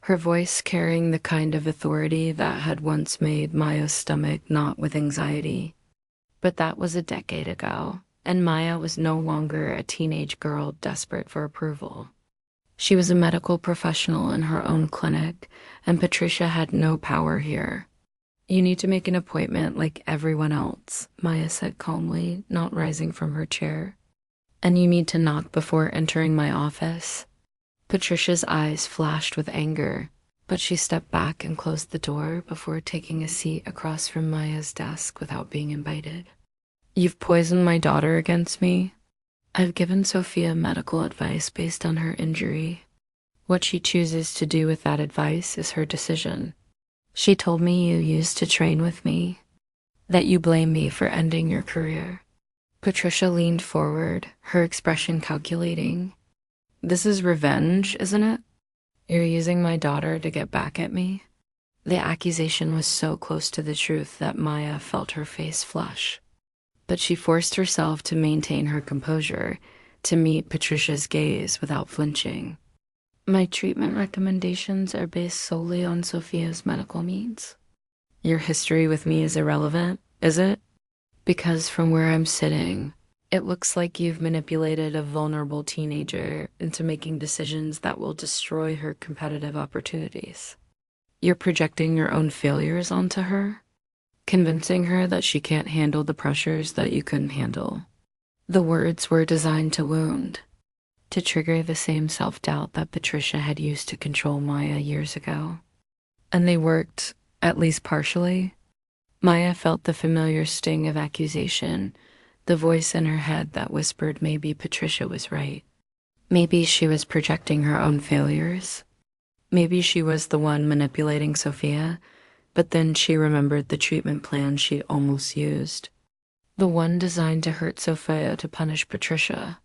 her voice carrying the kind of authority that had once made Maya's stomach knot with anxiety. But that was a decade ago, and Maya was no longer a teenage girl desperate for approval. She was a medical professional in her own clinic, and Patricia had no power here. "You need to make an appointment like everyone else," Maya said calmly, not rising from her chair. "And you need to knock before entering my office." Patricia's eyes flashed with anger, but she stepped back and closed the door before taking a seat across from Maya's desk without being invited. "You've poisoned my daughter against me." "I've given Sophia medical advice based on her injury. What she chooses to do with that advice is her decision. She told me you used to train with me, that you blame me for ending your career." Patricia leaned forward, her expression calculating. "This is revenge, isn't it? You're using my daughter to get back at me?" The accusation was so close to the truth that Maya felt her face flush. But she forced herself to maintain her composure, to meet Patricia's gaze without flinching. "My treatment recommendations are based solely on Sophia's medical needs." "Your history with me is irrelevant, is it?" "Because from where I'm sitting, it looks like you've manipulated a vulnerable teenager into making decisions that will destroy her competitive opportunities. You're projecting your own failures onto her, convincing her that she can't handle the pressures that you couldn't handle." The words were designed to wound, to trigger the same self-doubt that Patricia had used to control Maya years ago. And they worked, at least partially. Maya felt the familiar sting of accusation, the voice in her head that whispered maybe Patricia was right. Maybe she was projecting her own failures. Maybe she was the one manipulating Sophia, but then she remembered the treatment plan she almost used, the one designed to hurt Sophia to punish Patricia.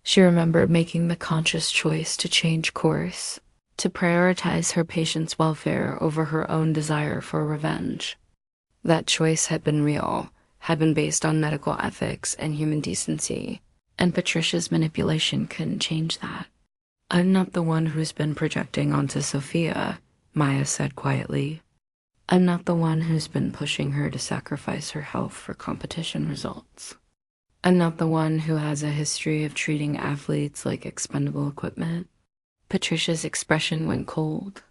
She remembered making the conscious choice to change course, to prioritize her patient's welfare over her own desire for revenge. That choice had been real, had been based on medical ethics and human decency, and Patricia's manipulation couldn't change that. "I'm not the one who's been projecting onto Sophia," Maya said quietly. "I'm not the one who's been pushing her to sacrifice her health for competition results. I'm not the one who has a history of treating athletes like expendable equipment." Patricia's expression went cold.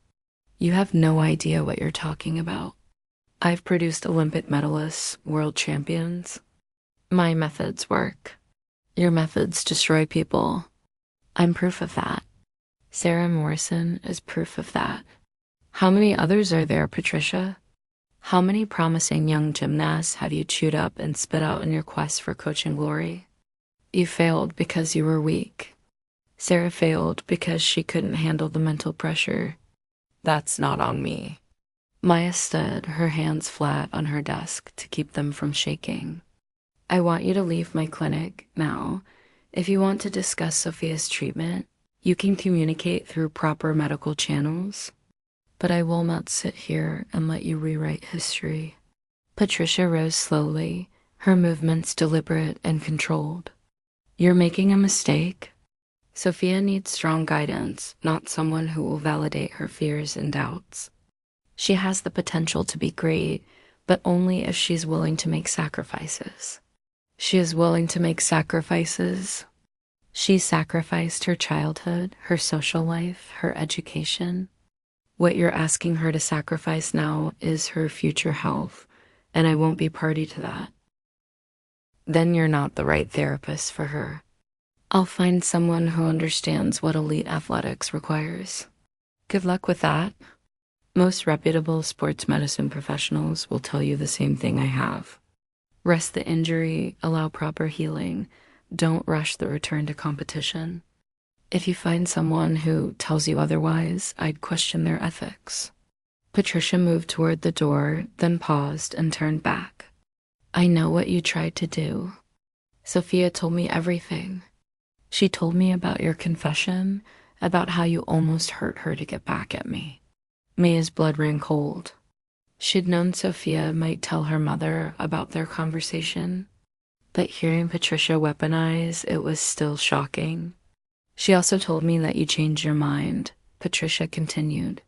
"You have no idea what you're talking about. I've produced Olympic medalists, world champions. My methods work. Your methods destroy people. I'm proof of that. Sarah Morrison is proof of that. How many others are there, Patricia? How many promising young gymnasts have you chewed up and spit out in your quest for coaching glory? You failed because you were weak. Sarah failed because she couldn't handle the mental pressure. That's not on me." Maya stood, her hands flat on her desk to keep them from shaking. "I want you to leave my clinic now. If you want to discuss Sophia's treatment, you can communicate through proper medical channels. But I will not sit here and let you rewrite history." Patricia rose slowly, her movements deliberate and controlled. "You're making a mistake. Sophia needs strong guidance, not someone who will validate her fears and doubts. She has the potential to be great, but only if she's willing to make sacrifices. She is willing to make sacrifices. She sacrificed her childhood, her social life, her education. What you're asking her to sacrifice now is her future health, and I won't be party to that. Then you're not the right therapist for her. I'll find someone who understands what elite athletics requires. Good luck with that. Most reputable sports medicine professionals will tell you the same thing I have. Rest the injury, allow proper healing. Don't rush the return to competition. If you find someone who tells you otherwise, I'd question their ethics." Patricia moved toward the door, then paused and turned back. "I know what you tried to do. Sophia told me everything. She told me about your confession, about how you almost hurt her to get back at me." Maya's blood ran cold. She'd known Sophia might tell her mother about their conversation, but hearing Patricia weaponize, it was still shocking. "She also told me that you changed your mind," Patricia continued,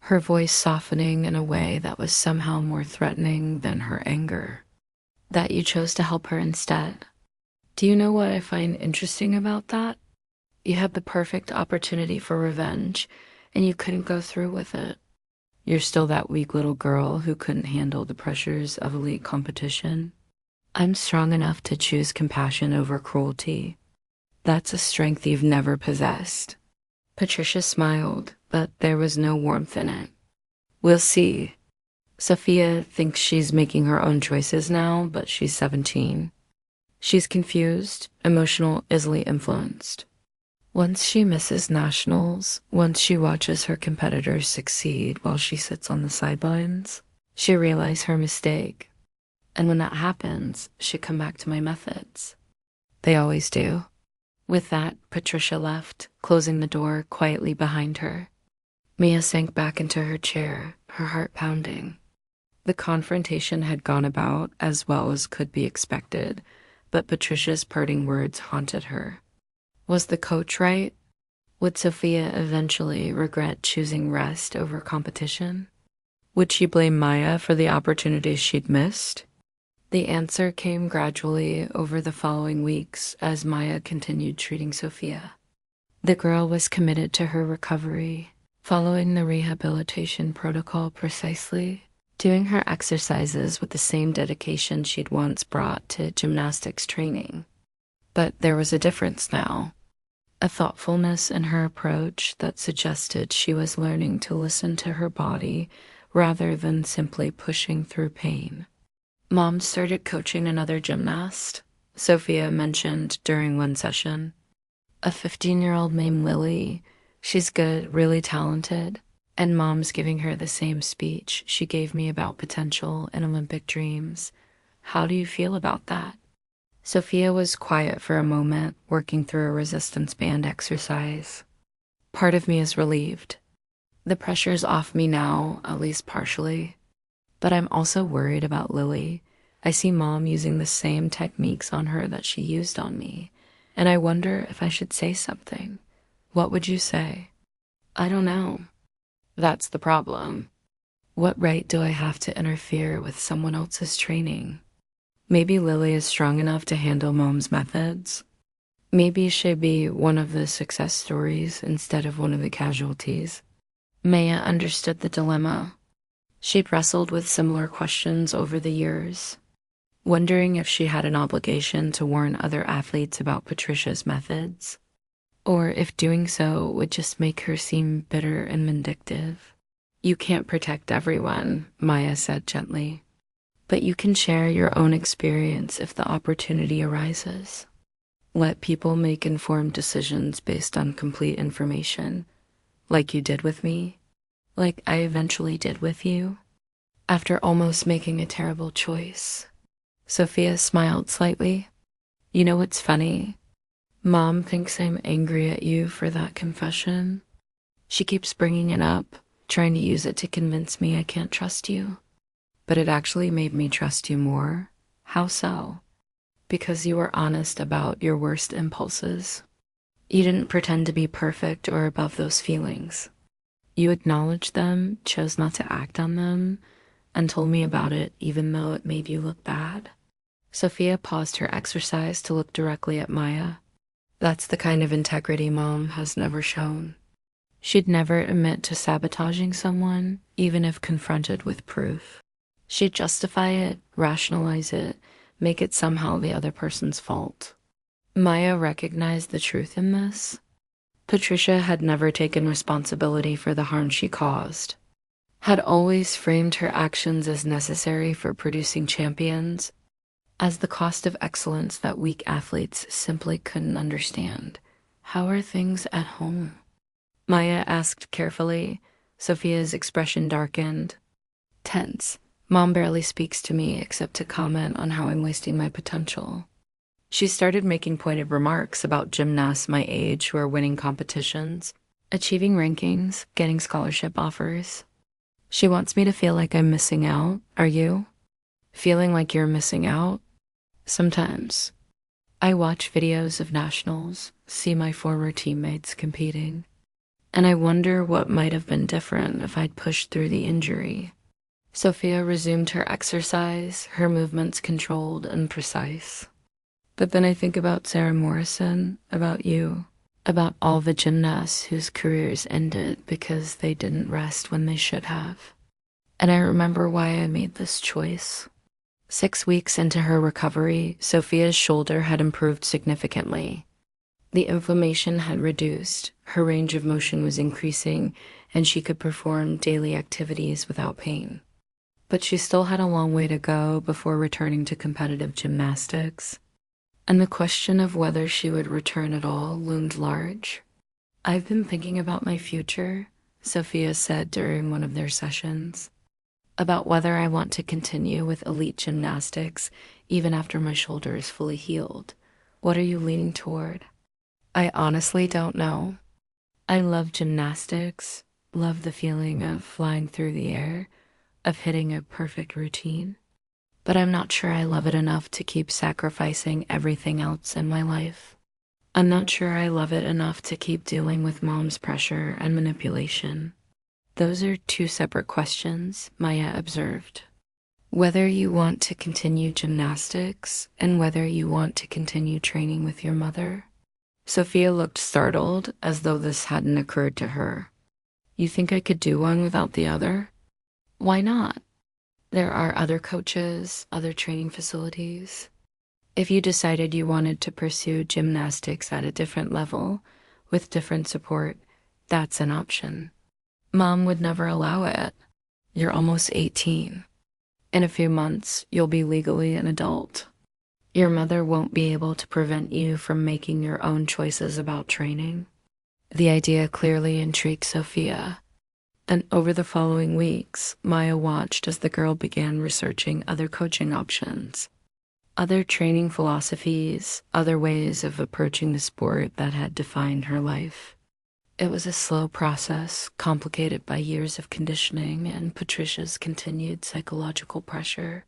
her voice softening in a way that was somehow more threatening than her anger. "That you chose to help her instead. Do you know what I find interesting about that? You had the perfect opportunity for revenge, and you couldn't go through with it. You're still that weak little girl who couldn't handle the pressures of elite competition. I'm strong enough to choose compassion over cruelty. That's a strength you've never possessed." Patricia smiled, but there was no warmth in it. "We'll see. Sophia thinks she's making her own choices now, but she's 17. She's confused, emotional, easily influenced. Once she misses nationals, once she watches her competitors succeed while she sits on the sidelines, she realizes her mistake. And when that happens, she'll come back to my methods. They always do." With that, Patricia left, closing the door quietly behind her. Maya sank back into her chair, her heart pounding. The confrontation had gone about as well as could be expected, but Patricia's parting words haunted her. Was the coach right? Would Sophia eventually regret choosing rest over competition? Would she blame Maya for the opportunities she'd missed? The answer came gradually over the following weeks as Maya continued treating Sophia. The girl was committed to her recovery, following the rehabilitation protocol precisely, doing her exercises with the same dedication she'd once brought to gymnastics training. But there was a difference now. A thoughtfulness in her approach that suggested she was learning to listen to her body rather than simply pushing through pain. Mom started coaching another gymnast, Sophia mentioned during one session. A 15-year-old named Lily. She's good, really talented, and Mom's giving her the same speech she gave me about potential and Olympic dreams. How do you feel about that? Sophia was quiet for a moment, working through a resistance band exercise. Part of me is relieved. The pressure's off me now, at least partially. But I'm also worried about Lily. I see Mom using the same techniques on her that she used on me, and I wonder if I should say something. What would you say? I don't know. That's the problem. What right do I have to interfere with someone else's training? Maybe Lily is strong enough to handle Mom's methods. Maybe she'd be one of the success stories instead of one of the casualties. Maya understood the dilemma. She'd wrestled with similar questions over the years, wondering if she had an obligation to warn other athletes about Patricia's methods, or if doing so would just make her seem bitter and vindictive. You can't protect everyone, Maya said gently, but you can share your own experience if the opportunity arises. Let people make informed decisions based on complete information, like you did with me, like I eventually did with you, after almost making a terrible choice. Sophia smiled slightly. You know what's funny? Mom thinks I'm angry at you for that confession. She keeps bringing it up, trying to use it to convince me I can't trust you. But it actually made me trust you more. How so? Because you were honest about your worst impulses. You didn't pretend to be perfect or above those feelings. You acknowledged them, chose not to act on them, and told me about it even though it made you look bad. Sophia paused her exercise to look directly at Maya. That's the kind of integrity Mom has never shown. She'd never admit to sabotaging someone, even if confronted with proof. She'd justify it, rationalize it, make it somehow the other person's fault. Maya recognized the truth in this. Patricia had never taken responsibility for the harm she caused, had always framed her actions as necessary for producing champions, as the cost of excellence that weak athletes simply couldn't understand. How are things at home? Maya asked carefully. Sophia's expression darkened. Tense. Mom barely speaks to me except to comment on how I'm wasting my potential. She started making pointed remarks about gymnasts my age who are winning competitions, achieving rankings, getting scholarship offers. She wants me to feel like I'm missing out. Are you? Feeling like you're missing out? Sometimes. I watch videos of nationals, see my former teammates competing, and I wonder what might have been different if I'd pushed through the injury. Sophia resumed her exercise, her movements controlled and precise. But then I think about Sarah Morrison, about you, about all the gymnasts whose careers ended because they didn't rest when they should have. And I remember why I made this choice. 6 weeks into her recovery, Sophia's shoulder had improved significantly. The inflammation had reduced, her range of motion was increasing, and she could perform daily activities without pain. But she still had a long way to go before returning to competitive gymnastics. And the question of whether she would return at all loomed large. I've been thinking about my future, Sophia said during one of their sessions, about whether I want to continue with elite gymnastics even after my shoulder is fully healed. What are you leaning toward? I honestly don't know. I love gymnastics, love the feeling of flying through the air, of hitting a perfect routine. But I'm not sure I love it enough to keep sacrificing everything else in my life. I'm not sure I love it enough to keep dealing with Mom's pressure and manipulation. Those are two separate questions, Maya observed. Whether you want to continue gymnastics and whether you want to continue training with your mother. Sophia looked startled, as though this hadn't occurred to her. You think I could do one without the other? Why not? There are other coaches, other training facilities. If you decided you wanted to pursue gymnastics at a different level, with different support, that's an option. Mom would never allow it. You're almost 18. In a few months, you'll be legally an adult. Your mother won't be able to prevent you from making your own choices about training. The idea clearly intrigued Sophia. And over the following weeks, Maya watched as the girl began researching other coaching options, other training philosophies, other ways of approaching the sport that had defined her life. It was a slow process, complicated by years of conditioning and Patricia's continued psychological pressure.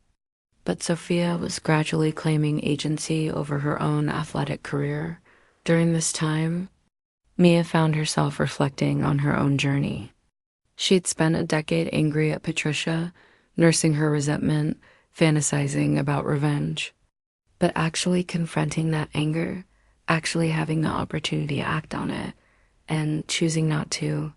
But Sophia was gradually claiming agency over her own athletic career. During this time, Mia found herself reflecting on her own journey. She'd spent a decade angry at Patricia, nursing her resentment, fantasizing about revenge. But actually confronting that anger, actually having the opportunity to act on it, and choosing not to,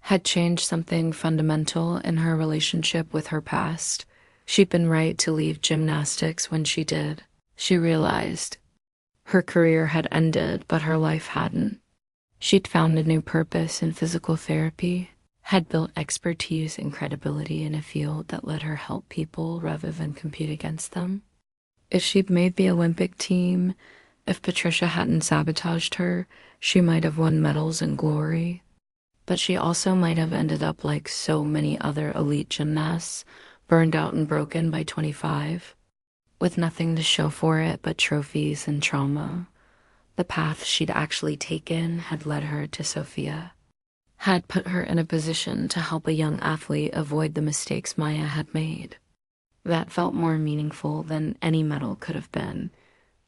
had changed something fundamental in her relationship with her past. She'd been right to leave gymnastics when she did. She realized her career had ended, but her life hadn't. She'd found a new purpose in physical therapy, had built expertise and credibility in a field that let her help people rather than compete against them. If she'd made the Olympic team, if Patricia hadn't sabotaged her, she might have won medals and glory. But she also might have ended up like so many other elite gymnasts, burned out and broken by 25, with nothing to show for it but trophies and trauma. The path she'd actually taken had led her to Sophia, had put her in a position to help a young athlete avoid the mistakes Maya had made. That felt more meaningful than any medal could have been.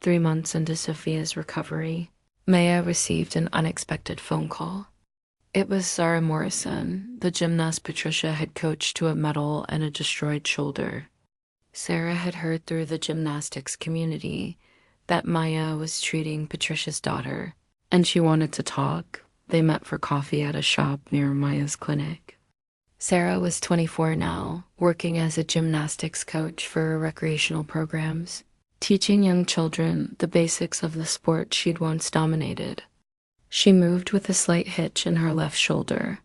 3 months into Sophia's recovery, Maya received an unexpected phone call. It was Sarah Morrison, the gymnast Patricia had coached to a medal and a destroyed shoulder. Sarah had heard through the gymnastics community that Maya was treating Patricia's daughter, and she wanted to talk. They met for coffee at a shop near Maya's clinic. Sarah was 24 now, working as a gymnastics coach for recreational programs, teaching young children the basics of the sport she'd once dominated. She moved with a slight hitch in her left shoulder,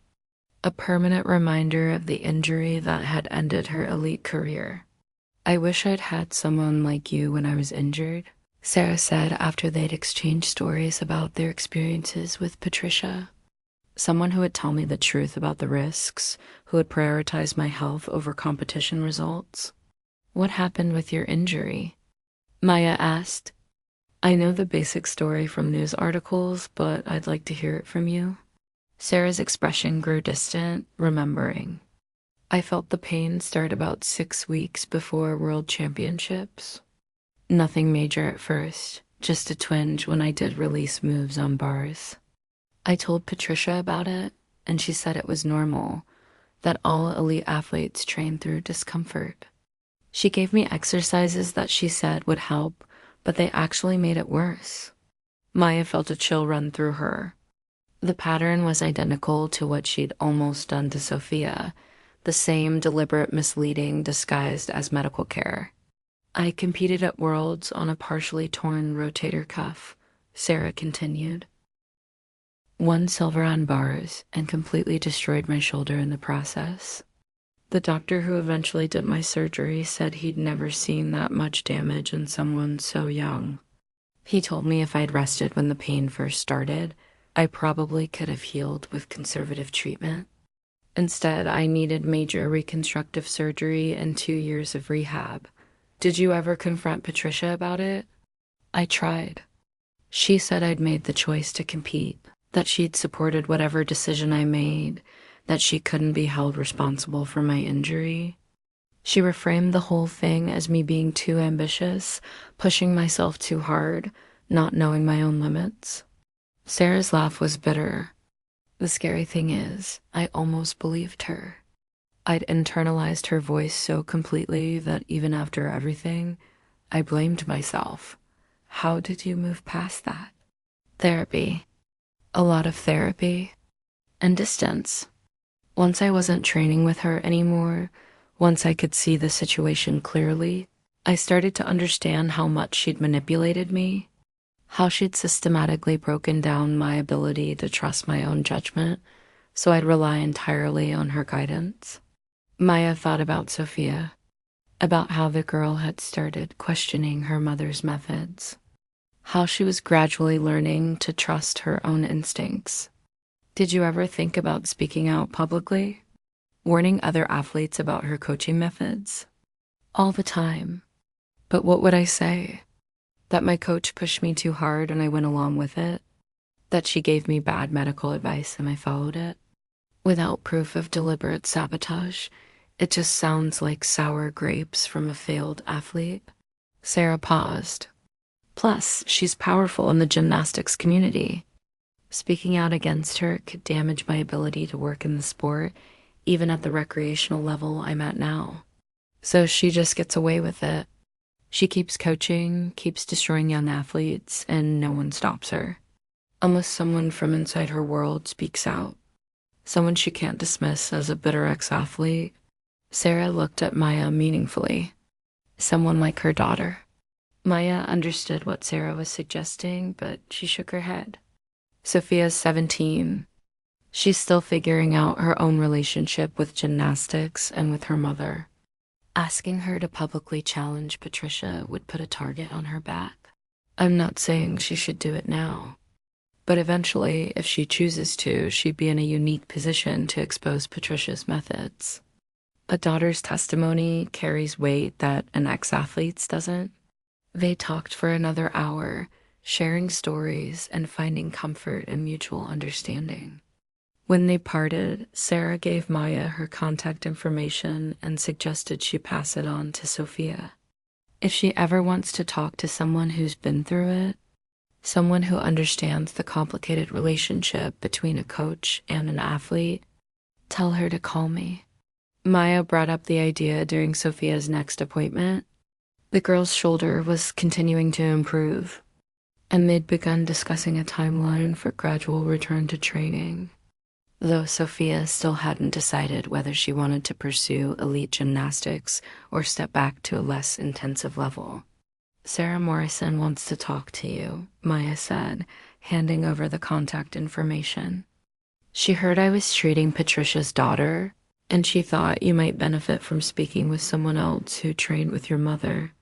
a permanent reminder of the injury that had ended her elite career. "I wish I'd had someone like you when I was injured," Sarah said after they'd exchanged stories about their experiences with Patricia. "Someone who would tell me the truth about the risks, who would prioritize my health over competition results." "What happened with your injury?" Maya asked. "I know the basic story from news articles, but I'd like to hear it from you." Sarah's expression grew distant, remembering. "I felt the pain start about 6 weeks before World Championships. Nothing major at first, just a twinge when I did release moves on bars. I told Patricia about it, and she said it was normal, that all elite athletes train through discomfort. She gave me exercises that she said would help, but they actually made it worse." Maya felt a chill run through her. The pattern was identical to what she'd almost done to Sophia, the same deliberate misleading disguised as medical care. "I competed at Worlds on a partially torn rotator cuff," Sarah continued. "Won silver on bars and completely destroyed my shoulder in the process. The doctor who eventually did my surgery said he'd never seen that much damage in someone so young. He told me if I'd rested when the pain first started, I probably could have healed with conservative treatment. Instead, I needed major reconstructive surgery and 2 years of rehab. Did you ever confront Patricia about it?" "I tried. She said I'd made the choice to compete, that she'd supported whatever decision I made, that she couldn't be held responsible for my injury. She reframed the whole thing as me being too ambitious, pushing myself too hard, not knowing my own limits." Sarah's laugh was bitter. "The scary thing is, I almost believed her. I'd internalized her voice so completely that even after everything, I blamed myself. How did you move past that?" "Therapy. A lot of therapy. And distance. Once I wasn't training with her anymore, once I could see the situation clearly, I started to understand how much she'd manipulated me, how she'd systematically broken down my ability to trust my own judgment, so I'd rely entirely on her guidance." Maya thought about Sophia, about how the girl had started questioning her mother's methods, how she was gradually learning to trust her own instincts. "Did you ever think about speaking out publicly, warning other athletes about her coaching methods?" "All the time. But what would I say? That my coach pushed me too hard and I went along with it? that she gave me bad medical advice and I followed it. Without proof of deliberate sabotage, it just sounds like sour grapes from a failed athlete. Sarah paused. Plus, she's powerful in the gymnastics community. Speaking out against her could damage my ability to work in the sport, even at the recreational level I'm at now. So she just gets away with it. She keeps coaching, keeps destroying young athletes, and no one stops her. Unless someone from inside her world speaks out. Someone she can't dismiss as a bitter ex-athlete. Sarah looked at Maya meaningfully. Someone like her daughter. Maya understood what Sarah was suggesting, but she shook her head. Sophia's 17. She's still figuring out her own relationship with gymnastics and with her mother. Asking her to publicly challenge Patricia would put a target on her back. I'm not saying she should do it now, but eventually, if she chooses to, she'd be in a unique position to expose Patricia's methods. A daughter's testimony carries weight that an ex-athlete's doesn't. They talked for another hour, sharing stories and finding comfort in mutual understanding. When they parted, Sarah gave Maya her contact information and suggested she pass it on to Sophia. If she ever wants to talk to someone who's been through it, someone who understands the complicated relationship between a coach and an athlete, tell her to call me. Maya brought up the idea during Sophia's next appointment. The girl's shoulder was continuing to improve, and they'd begun discussing a timeline for gradual return to training. Though Sophia still hadn't decided whether she wanted to pursue elite gymnastics or step back to a less intensive level. Sarah Morrison wants to talk to you, Maya said, handing over the contact information. She heard I was treating Patricia's daughter, and she thought you might benefit from speaking with someone else who trained with your mother.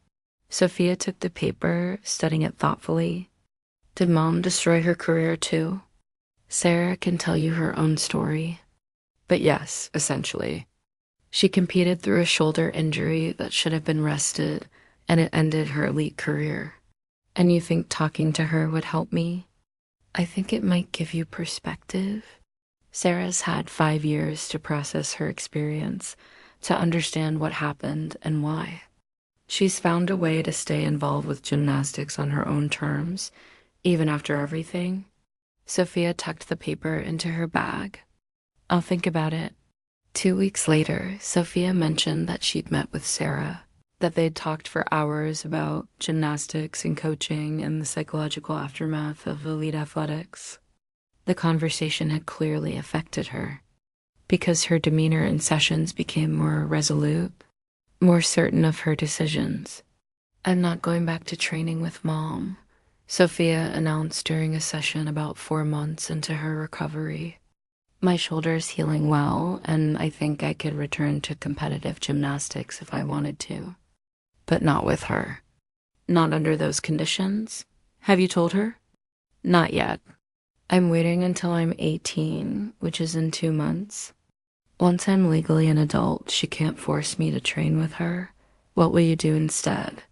Sophia took the paper, studying it thoughtfully. Did Mom destroy her career too? Sarah can tell you her own story. But yes, essentially. She competed through a shoulder injury that should have been rested, and it ended her elite career. And you think talking to her would help me? I think it might give you perspective. Sarah's had 5 years to process her experience, to understand what happened and why. She's found a way to stay involved with gymnastics on her own terms, even after everything. Sophia tucked the paper into her bag. I'll think about it. 2 weeks later, Sophia mentioned that she'd met with Sarah, that they'd talked for hours about gymnastics and coaching and the psychological aftermath of elite athletics. The conversation had clearly affected her, because her demeanor in sessions became more resolute, more certain of her decisions. I'm not going back to training with Mom, Sophia announced during a session about 4 months into her recovery. My shoulder's healing well, and I think I could return to competitive gymnastics if I wanted to. But not with her. Not under those conditions. Have you told her? Not yet. I'm waiting until I'm 18, which is in 2 months. Once I'm legally an adult, she can't force me to train with her. What will you do instead?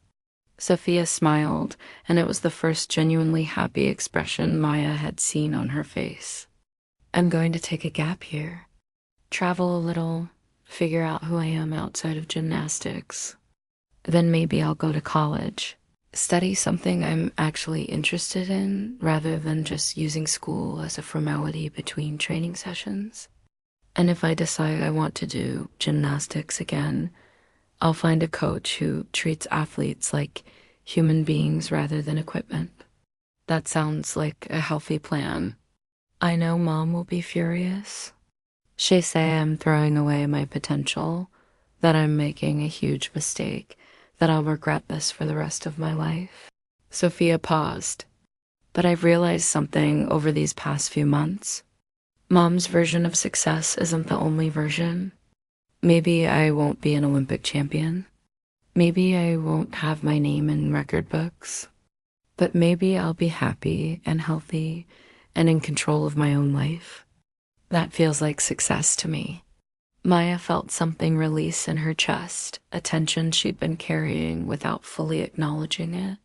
Sophia smiled, and it was the first genuinely happy expression Maya had seen on her face. I'm going to take a gap year. Travel a little, figure out who I am outside of gymnastics. Then maybe I'll go to college. Study something I'm actually interested in, rather than just using school as a formality between training sessions. And if I decide I want to do gymnastics again, I'll find a coach who treats athletes like human beings rather than equipment. That sounds like a healthy plan. I know Mom will be furious. She'll say I'm throwing away my potential, that I'm making a huge mistake, that I'll regret this for the rest of my life. Sophia paused. But I've realized something over these past few months. Mom's version of success isn't the only version. Maybe I won't be an Olympic champion. Maybe I won't have my name in record books. But maybe I'll be happy and healthy and in control of my own life. That feels like success to me. Maya felt something release in her chest, a tension she'd been carrying without fully acknowledging it.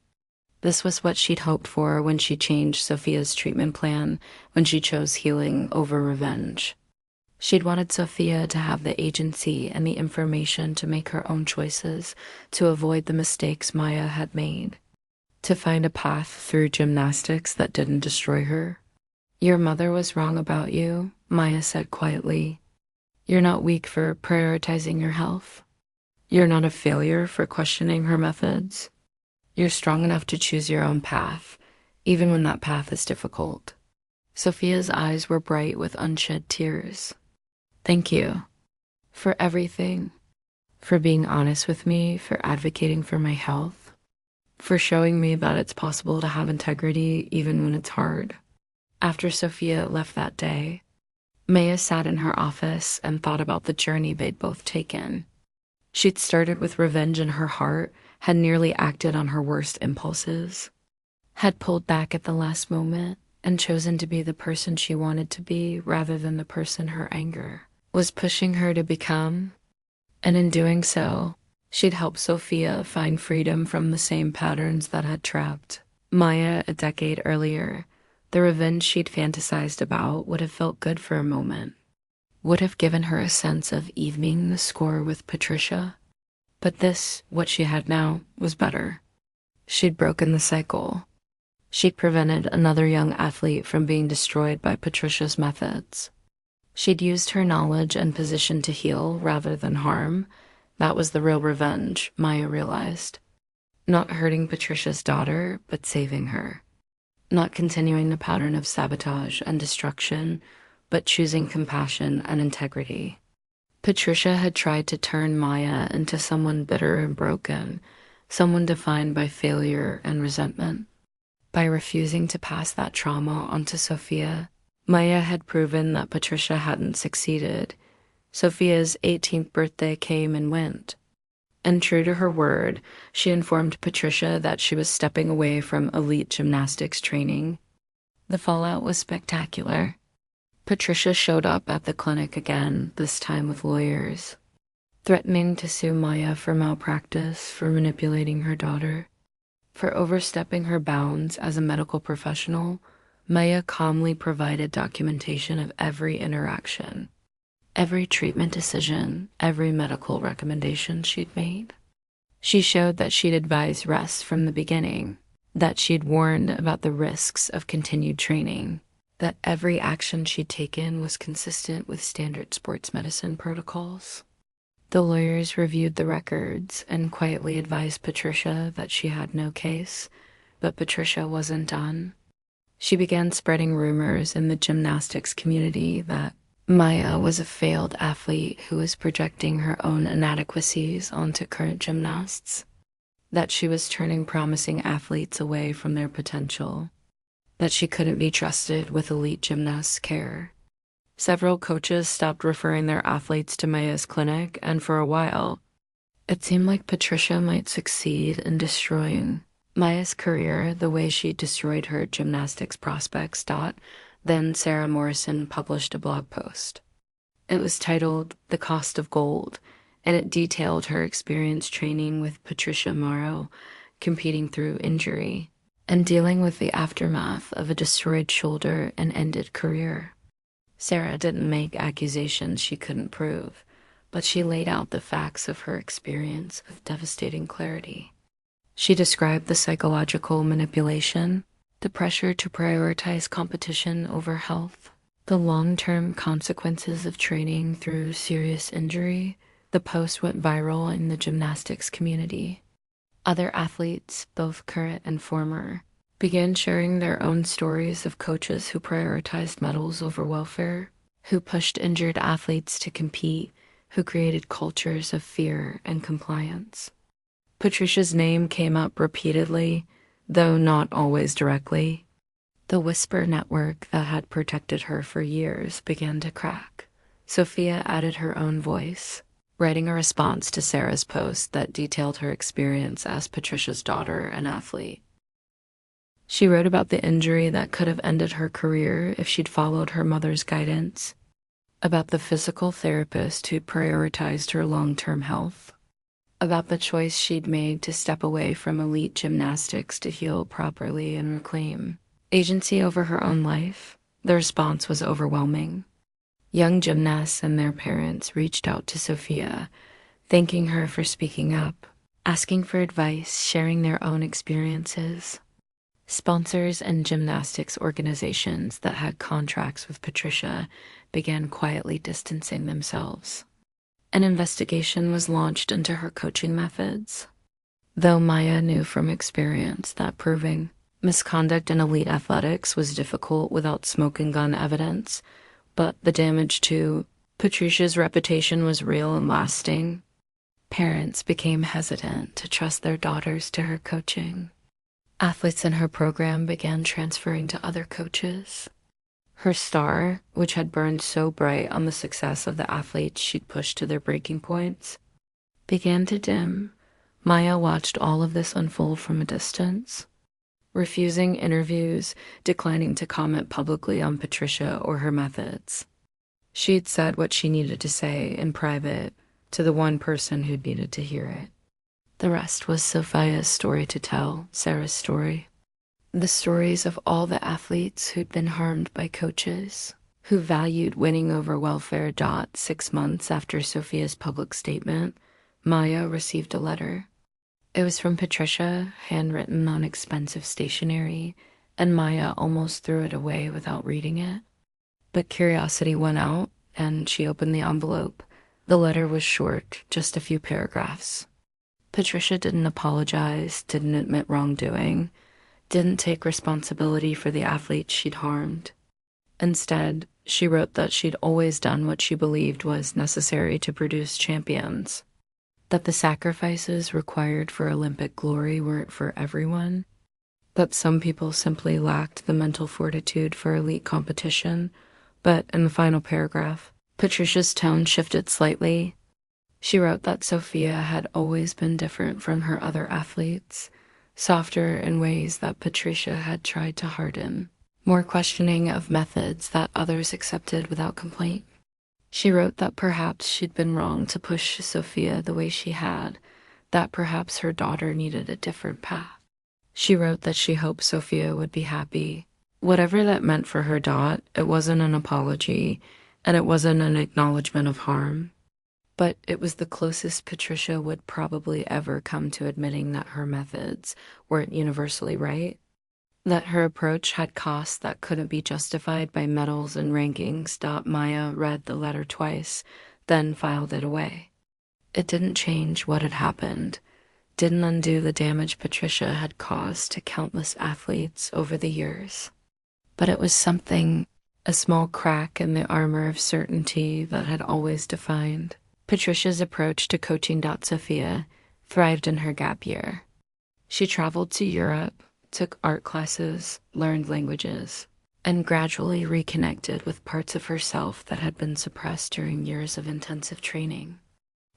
This was what she'd hoped for when she changed Sophia's treatment plan, when she chose healing over revenge. She'd wanted Sophia to have the agency and the information to make her own choices, to avoid the mistakes Maya had made, to find a path through gymnastics that didn't destroy her. "Your mother was wrong about you," Maya said quietly. "You're not weak for prioritizing your health. You're not a failure for questioning her methods. You're strong enough to choose your own path, even when that path is difficult." Sophia's eyes were bright with unshed tears. "Thank you for everything, for being honest with me, for advocating for my health, for showing me that it's possible to have integrity even when it's hard." After Sophia left that day, Maya sat in her office and thought about the journey they'd both taken. She'd started with revenge in her heart, had nearly acted on her worst impulses, had pulled back at the last moment, and chosen to be the person she wanted to be rather than the person her anger was pushing her to become. And in doing so, she'd helped Sophia find freedom from the same patterns that had trapped Maya a decade earlier. The revenge she'd fantasized about would have felt good for a moment, would have given her a sense of evening the score with Patricia. But this, what she had now, was better. She'd broken the cycle. She'd prevented another young athlete from being destroyed by Patricia's methods. She'd used her knowledge and position to heal rather than harm. That was the real revenge, Maya realized. Not hurting Patricia's daughter, but saving her. Not continuing the pattern of sabotage and destruction, but choosing compassion and integrity. Patricia had tried to turn Maya into someone bitter and broken, someone defined by failure and resentment. By refusing to pass that trauma onto Sophia, Maya had proven that Patricia hadn't succeeded. Sophia's 18th birthday came and went. And true to her word, she informed Patricia that she was stepping away from elite gymnastics training. The fallout was spectacular. Patricia showed up at the clinic again, this time with lawyers, threatening to sue Maya for malpractice, for manipulating her daughter, for overstepping her bounds as a medical professional. Maya calmly provided documentation of every interaction, every treatment decision, every medical recommendation she'd made. She showed that she'd advised rest from the beginning, that she'd warned about the risks of continued training, that every action she'd taken was consistent with standard sports medicine protocols. The lawyers reviewed the records and quietly advised Patricia that she had no case, but Patricia wasn't done. She began spreading rumors in the gymnastics community that Maya was a failed athlete who was projecting her own inadequacies onto current gymnasts, that she was turning promising athletes away from their potential, that she couldn't be trusted with elite gymnasts' care. Several coaches stopped referring their athletes to Maya's clinic, and for a while, it seemed like Patricia might succeed in destroying Maya's career the way she destroyed her gymnastics prospects. Then Sarah Morrison published a blog post. It was titled "The Cost of Gold," and it detailed her experience training with Patricia Morrow, competing through injury, and dealing with the aftermath of a destroyed shoulder and ended career. Sarah didn't make accusations she couldn't prove, but she laid out the facts of her experience with devastating clarity. She described the psychological manipulation, the pressure to prioritize competition over health, the long-term consequences of training through serious injury. The post went viral in the gymnastics community. Other athletes, both current and former, began sharing their own stories of coaches who prioritized medals over welfare, who pushed injured athletes to compete, who created cultures of fear and compliance. Patricia's name came up repeatedly, though not always directly. The whisper network that had protected her for years began to crack. Sophia added her own voice, writing a response to Sarah's post that detailed her experience as Patricia's daughter and athlete. She wrote about the injury that could have ended her career if she'd followed her mother's guidance, about the physical therapist who'd prioritized her long-term health, about the choice she'd made to step away from elite gymnastics to heal properly and reclaim agency over her own life. The response was overwhelming. Young gymnasts and their parents reached out to Sophia, thanking her for speaking up, asking for advice, sharing their own experiences. Sponsors and gymnastics organizations that had contracts with Patricia began quietly distancing themselves. An investigation was launched into her coaching methods, though Maya knew from experience that proving misconduct in elite athletics was difficult without smoke and gun evidence. But the damage to Patricia's reputation was real and lasting. Parents became hesitant to trust their daughters to her coaching. Athletes in her program began transferring to other coaches. Her star, which had burned so bright on the success of the athletes she'd pushed to their breaking points, began to dim. Maya watched all of this unfold from a distance, refusing interviews, declining to comment publicly on Patricia or her methods. She'd said what she needed to say in private to the one person who needed to hear it. The rest was Sophia's story to tell, Sarah's story. The stories of all the athletes who'd been harmed by coaches, who valued winning over welfare. 6 months after Sophia's public statement, Maya received a letter. It was from Patricia, handwritten on expensive stationery, and Maya almost threw it away without reading it. But curiosity won out, and she opened the envelope. The letter was short, just a few paragraphs. Patricia didn't apologize, didn't admit wrongdoing, didn't take responsibility for the athletes she'd harmed. Instead, she wrote that she'd always done what she believed was necessary to produce champions, that the sacrifices required for Olympic glory weren't for everyone, that some people simply lacked the mental fortitude for elite competition. But in the final paragraph, Patricia's tone shifted slightly. She wrote that Sophia had always been different from her other athletes, softer in ways that Patricia had tried to harden, more questioning of methods that others accepted without complaint. She wrote that perhaps she'd been wrong to push Sophia the way she had, that perhaps her daughter needed a different path. She wrote that she hoped Sophia would be happy. Whatever that meant for her. It wasn't an apology, and it wasn't an acknowledgement of harm. But it was the closest Patricia would probably ever come to admitting that her methods weren't universally right, that her approach had costs that couldn't be justified by medals and rankings. Maya read the letter twice, then filed it away. It didn't change what had happened, didn't undo the damage Patricia had caused to countless athletes over the years. But it was something, a small crack in the armor of certainty that had always defined Patricia's approach to coaching. Sophia thrived in her gap year. She traveled to Europe, took art classes, learned languages, and gradually reconnected with parts of herself that had been suppressed during years of intensive training.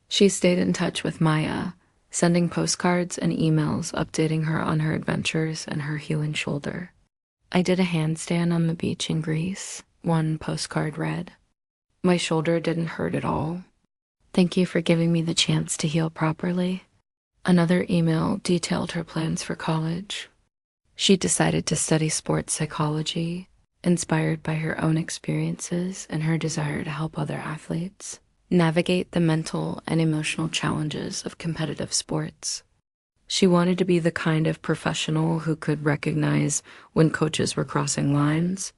She stayed in touch with Maya, sending postcards and emails updating her on her adventures and her healing shoulder. "I did a handstand on the beach in Greece," one postcard read. "My shoulder didn't hurt at all. Thank you for giving me the chance to heal properly." Another email detailed her plans for college. She decided to study sports psychology, inspired by her own experiences and her desire to help other athletes navigate the mental and emotional challenges of competitive sports. She wanted to be the kind of professional who could recognize when coaches were crossing lines,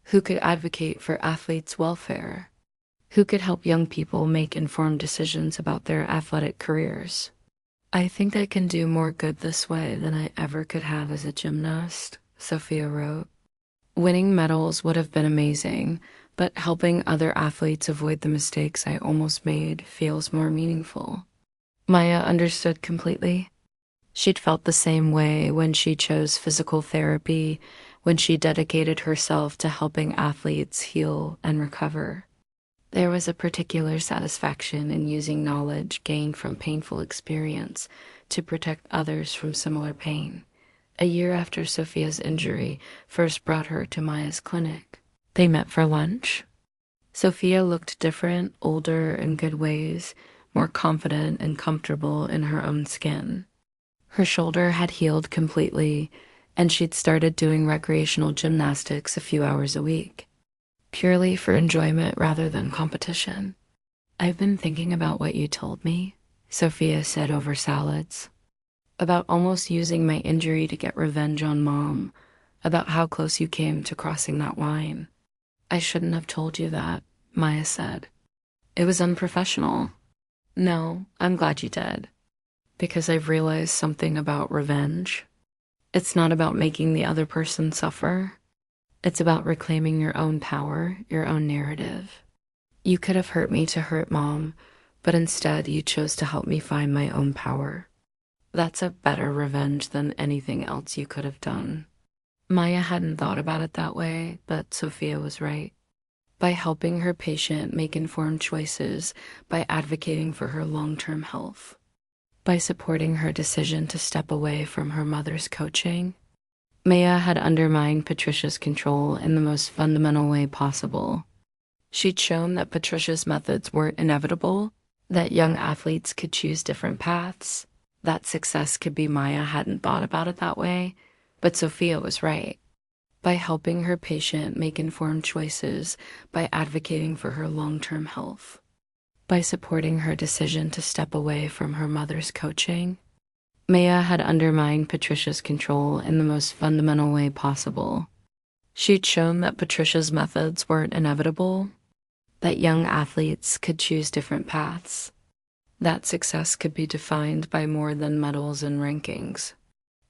who could advocate for athletes' welfare, who could help young people make informed decisions about their athletic careers. "I think I can do more good this way than I ever could have as a gymnast," Sophia wrote. "Winning medals would have been amazing, but helping other athletes avoid the mistakes I almost made feels more meaningful." Maya understood completely. She'd felt the same way when she chose physical therapy, when she dedicated herself to helping athletes heal and recover. There was a particular satisfaction in using knowledge gained from painful experience to protect others from similar pain. A year after Sophia's injury first brought her to Maya's clinic, they met for lunch. Sophia looked different, older in good ways, more confident and comfortable in her own skin. Her shoulder had healed completely, and she'd started doing recreational gymnastics a few hours a week, purely for enjoyment rather than competition. "I've been thinking about what you told me," Sophia said over salads, "about almost using my injury to get revenge on Mom, about how close you came to crossing that line." "I shouldn't have told you that," Maya said. "It was unprofessional." "No, I'm glad you did, because I've realized something about revenge. It's not about making the other person suffer. It's about reclaiming your own power, your own narrative. You could have hurt me to hurt Mom, but instead you chose to help me find my own power. That's a better revenge than anything else you could have done." Maya hadn't thought about it that way, but Sophia was right. By helping her patient make informed choices, by advocating for her long-term health, by supporting her decision to step away from her mother's coaching, Maya had undermined Patricia's control in the most fundamental way possible. She'd shown that Patricia's methods weren't inevitable, that young athletes could choose different paths, that success could be Maya hadn't thought about it that way, but Sophia was right. By helping her patient make informed choices, by advocating for her long-term health, by supporting her decision to step away from her mother's coaching, Maya had undermined Patricia's control in the most fundamental way possible. She'd shown that Patricia's methods weren't inevitable, that young athletes could choose different paths, that success could be defined by more than medals and rankings.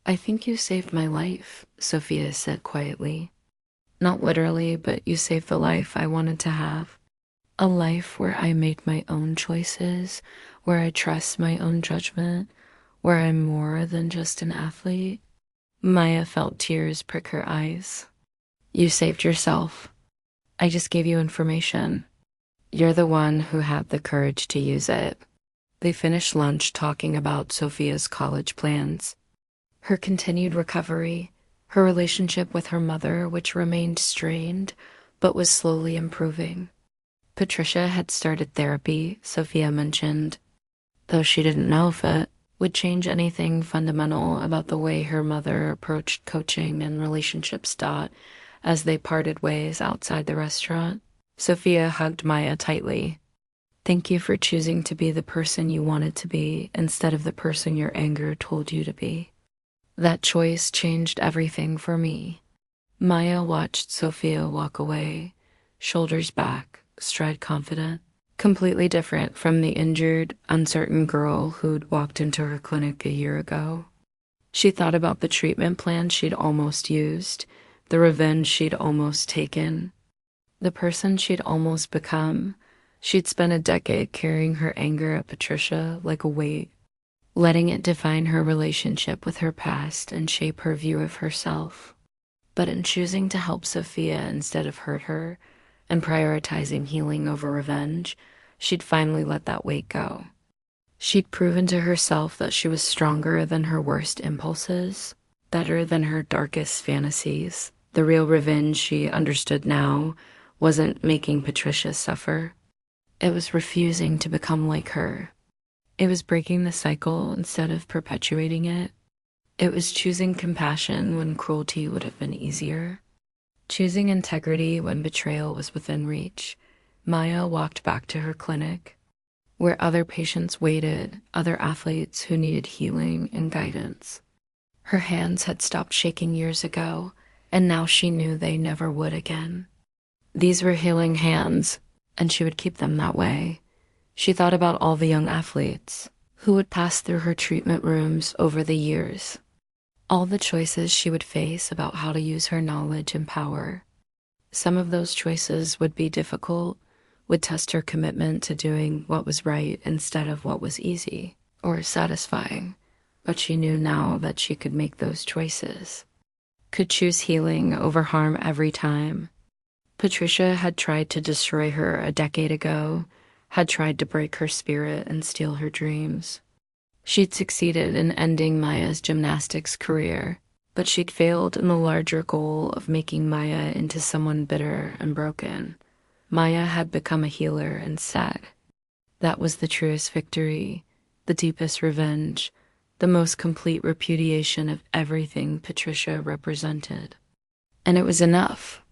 "I think you saved my life," Sophia said quietly. "Not literally, but you saved the life I wanted to have. A life where I made my own choices, where I trust my own judgment, where I'm more than just an athlete." Maya felt tears prick her eyes. "You saved yourself. I just gave you information. You're the one who had the courage to use it." They finished lunch talking about Sophia's college plans, her continued recovery, her relationship with her mother, which remained strained but was slowly improving. Patricia had started therapy, Sophia mentioned, though she didn't know if it would change anything fundamental about the way her mother approached coaching and relationships. As they parted ways outside the restaurant, Sophia hugged Maya tightly. "Thank you for choosing to be the person you wanted to be instead of the person your anger told you to be. That choice changed everything for me." Maya watched Sophia walk away, shoulders back, stride confident, completely different from the injured, uncertain girl who'd walked into her clinic a year ago. She thought about the treatment plan she'd almost used, the revenge she'd almost taken, the person she'd almost become. She'd spent a decade carrying her anger at Patricia like a weight, letting it define her relationship with her past and shape her view of herself. But in choosing to help Sophia instead of hurt her, and prioritizing healing over revenge, she'd finally let that weight go. She'd proven to herself that she was stronger than her worst impulses, better than her darkest fantasies. The real revenge, she understood now, wasn't making Patricia suffer. It was refusing to become like her. It was breaking the cycle instead of perpetuating it. It was choosing compassion when cruelty would have been easier. Choosing integrity when betrayal was within reach. Maya walked back to her clinic, where other patients waited, other athletes who needed healing and guidance. Her hands had stopped shaking years ago, and now she knew they never would again. These were healing hands, and she would keep them that way. She thought about all the young athletes who would pass through her treatment rooms over the years, all the choices she would face about how to use her knowledge and power. Some of those choices would be difficult, would test her commitment to doing what was right instead of what was easy or satisfying, but she knew now that she could make those choices, could choose healing over harm every time. Patricia had tried to destroy her a decade ago, had tried to break her spirit and steal her dreams. She'd succeeded in ending Maya's gymnastics career, but she'd failed in the larger goal of making Maya into someone bitter and broken. Maya had become a healer instead. That was the truest victory, the deepest revenge, the most complete repudiation of everything Patricia represented. And it was enough.